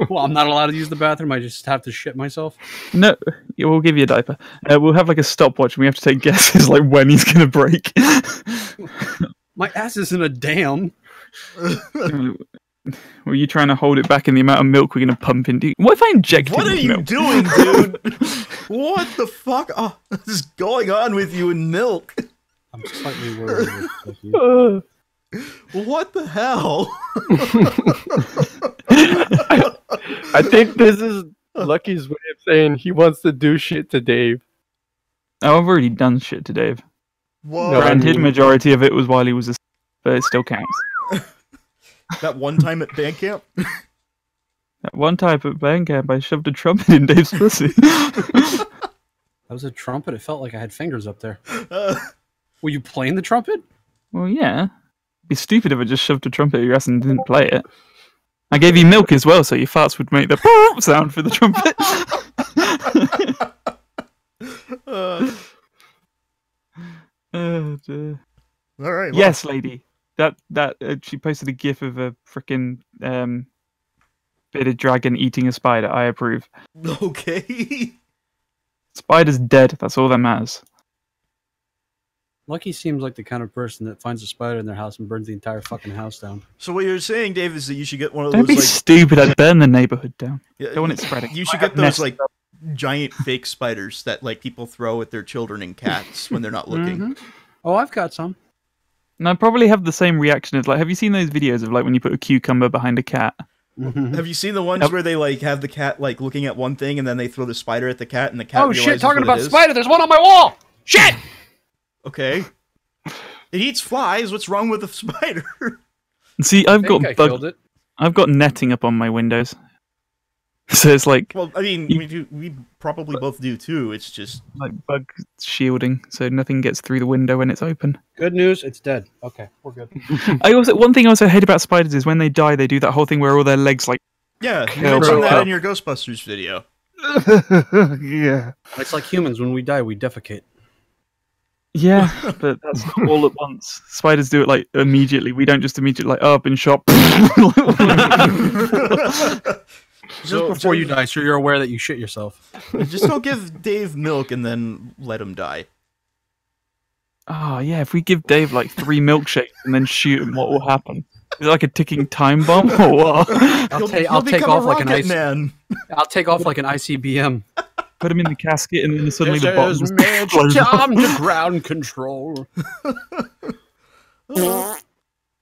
Well, I'm not allowed to use the bathroom. I just have to shit myself. No, we'll give you a diaper. We'll have like a stopwatch and we have to take guesses like when he's going to break. My ass is in a dam. Were you trying to hold it back in the amount of milk we're going to pump into you? What if I injected What are you milk? doing, dude? What the fuck is going on with you and milk? I'm slightly worried with you. What the hell? I think this is Lucky's way of saying he wants to do shit to Dave. Oh, I've already done shit to Dave. Whoa. Granted, majority of it was while he was asleep, but it still counts. That one time at band camp? At one time at band camp, I shoved a trumpet in Dave's pussy. That was a trumpet. It felt like I had fingers up there. Were you playing the trumpet? Well, yeah. It'd be stupid if I just shoved a trumpet at your ass and didn't play it. I gave you milk as well, so your farts would make the sound for the trumpet. Oh, dear. All right. Well. Yes, lady. she posted a gif of a freaking bearded dragon eating a spider. I approve. Okay. Spider's dead. That's all that matters. Lucky seems like the kind of person that finds a spider in their house and burns the entire fucking house down. So what you're saying, Dave, is that you should get one of Don't those. Be stupid! I'd burn the neighborhood down. Yeah, Don't want it spreading. You should get those like giant fake spiders that like people throw at their children and cats when they're not looking. Mm-hmm. Oh, I've got some. And I probably have the same reaction as like. Have you seen those videos of like when you put a cucumber behind a cat? Mm-hmm. Have you seen the ones where they like have the cat like looking at one thing and then they throw the spider at the cat and the cat? Oh shit! Talking about spider, there's one on my wall. Shit. Okay. It eats flies. What's wrong with the spider? See, I've got netting up on my windows, so it's like. Well, I mean, we probably both do too. It's just like bug shielding, so nothing gets through the window when it's open. Good news, it's dead. Okay, we're good. One thing I also hate about spiders is when they die, they do that whole thing where all their legs like. Yeah, you mentioned that in your Ghostbusters video. Yeah. It's like humans. When we die, we defecate. Yeah, but that's not all at once. Spiders do it like immediately. We don't just immediately like, oh, I've been shot. Just before you die, so you're aware that you shit yourself. Just don't give Dave milk and then let him die. Oh yeah, if we give Dave like 3 milkshakes and then shoot him, what will happen? Is it like a ticking time bomb or what? I'll take off like an ICBM. Put him in the casket and then suddenly the This bottom is just time to ground control.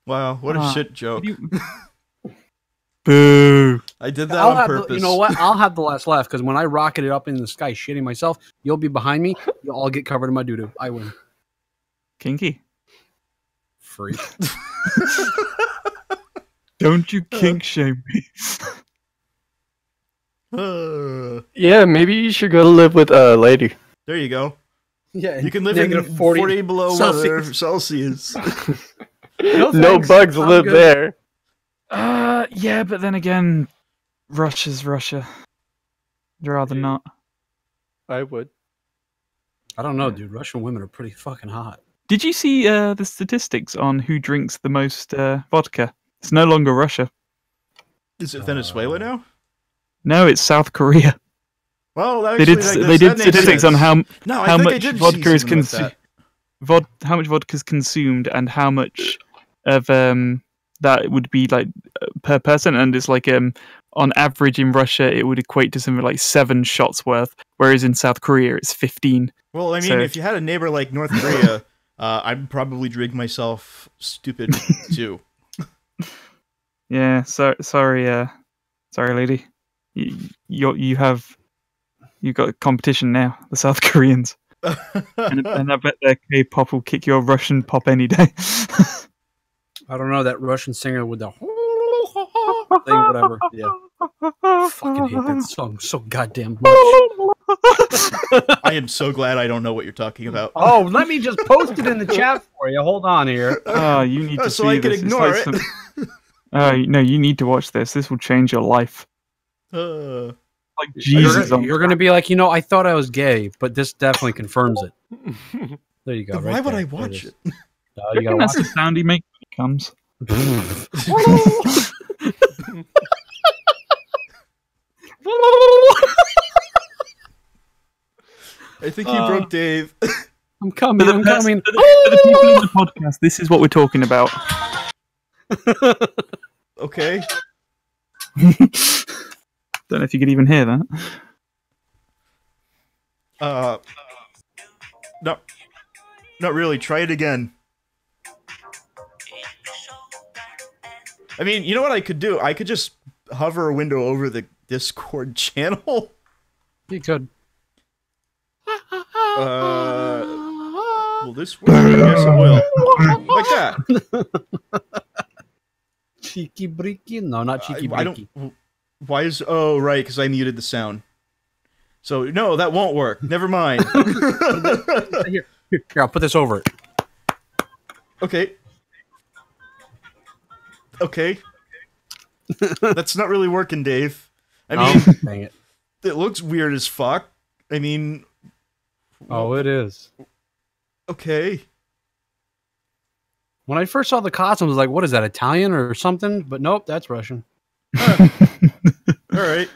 Wow, what a shit joke. Boo. I did that on purpose. You know what? I'll have the last laugh because when I rocket it up in the sky shitting myself, you'll be behind me. You'll all get covered in my doo-doo. I win. Kinky. Free. Don't you kink shame me. Yeah, maybe you should go live with a lady. There you go. Yeah, you can live in 40 below Celsius. No bugs live there. Yeah, but then again, Russia's Russia. I'd rather not. I would. I don't know, dude. Russian women are pretty fucking hot. Did you see the statistics on who drinks the most vodka? It's no longer Russia. Is it Venezuela now? No, it's South Korea. Well, actually, they did statistics on how much vodka is consumed. How much vodka is consumed and how much of that would be like per person, and it's like on average in Russia it would equate to something like 7 shots worth, whereas in South Korea it's 15. Well, I mean, if you had a neighbor like North Korea, I'd probably drink myself stupid too. Yeah, sorry, lady. You've got competition now, the South Koreans, and I bet their K-pop will kick your Russian pop any day. I don't know, that Russian singer with the thing, whatever. Yeah, fucking hate that song so goddamn much. I am so glad I don't know what you're talking about. Oh, let me just post it in the chat for you. Hold on here. Oh, you need to so see I can this. ignore it. Oh no, you need to watch this. This will change your life. Like Jesus, you're gonna be like, I thought I was gay, but this definitely confirms it. There you go. Then why would I watch it? You gotta that's the sound he makes when he comes. I think you broke Dave. I'm coming. I'm coming. For the people in the podcast, this is what we're talking about. Okay. Don't know if you could even hear that. No, not really. Try it again. I mean, you know what I could do? I could just hover a window over the Discord channel. You could. Will this work? Yes, it will. Like that. Cheeky breaky? No, not cheeky breaky. Why is... Oh, right, because I muted the sound. So, no, that won't work. Never mind. Here, I'll put this over it. Okay. Okay. That's not really working, Dave. I mean, dang it. It looks weird as fuck. I mean... Oh, it is. Okay. When I first saw the costume, I was like, "What is that, Italian or something?" But nope, that's Russian. All right.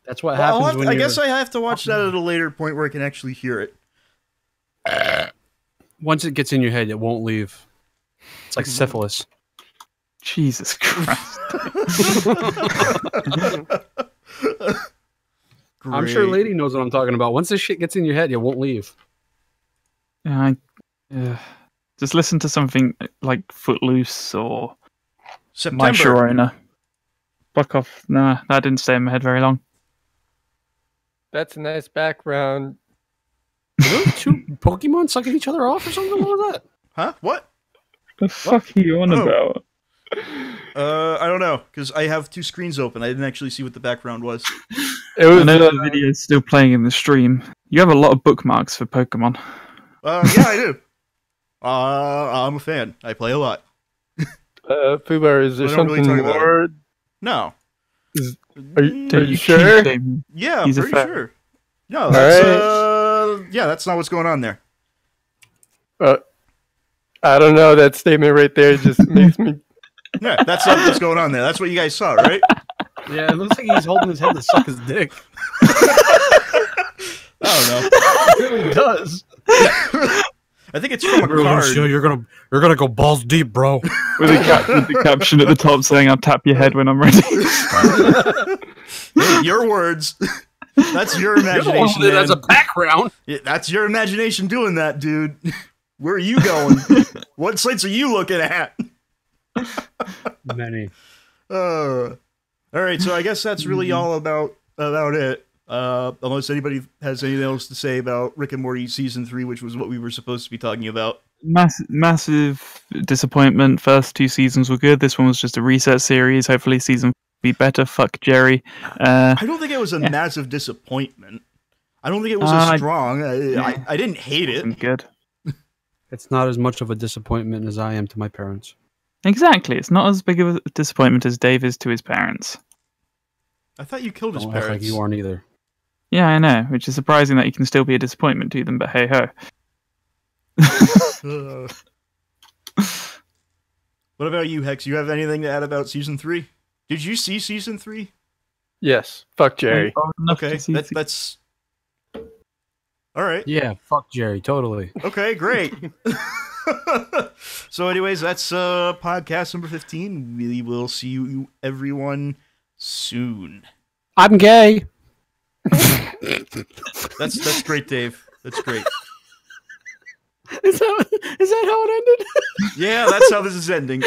That's what happens when I guess I have to watch that at a later point where I can actually hear it. Once it gets in your head, it won't leave. It's like syphilis. Jesus Christ. I'm sure Lady knows what I'm talking about. Once this shit gets in your head, it won't leave. Just listen to something like Footloose or September. My Sharona. Fuck off. Nah, that didn't stay in my head very long. That's a nice background. Are those two Pokemon sucking each other off or something? What was that? Huh? What? The fuck are you on about? I don't know, because I have two screens open. I didn't actually see what the background was. It was, I know the video is still playing in the stream. You have a lot of bookmarks for Pokemon. Yeah, I do. I'm a fan. I play a lot. FUBAR, is there something really more? No. Are you sure? Yeah, I'm He's pretty sure. No, that's, yeah, that's not what's going on there. I don't know. That statement right there just makes me... Yeah, that's not what's going on there. That's what you guys saw, right? Yeah, it looks like he's holding his head to suck his dick. I don't know. It really does. I think it's from a card. You're gonna go balls deep, bro. With the caption at the top saying, "I'll tap your head when I'm ready." Hey, your words. That's your imagination. Man. That's a background. Yeah, that's your imagination doing that, dude. Where are you going? What sites are you looking at? Many. All right, so I guess that's really all about it. Unless anybody has anything else to say about Rick and Morty Season 3, which was what we were supposed to be talking about. Massive disappointment. First two seasons were good. This one was just a reset series. Hopefully season 4 will be better. Fuck Jerry. I don't think it was a massive disappointment. I don't think it was as strong. I didn't hate it. Good. It's not as much of a disappointment as I am to my parents. Exactly. It's not as big of a disappointment as Dave is to his parents. I thought you killed his Don't act parents. like you aren't either. Yeah, I know. Which is surprising that you can still be a disappointment to them, but hey ho. What about you, Hex? You have anything to add about Season 3? Did you see Season 3? Yes. Fuck Jerry. Okay, that's... All right. Yeah, fuck Jerry, totally. Okay, great. So anyways, that's podcast number 15. We will see you everyone soon. I'm gay. That's great, Dave. That's great. Is that how it ended? Yeah, that's how this is ending.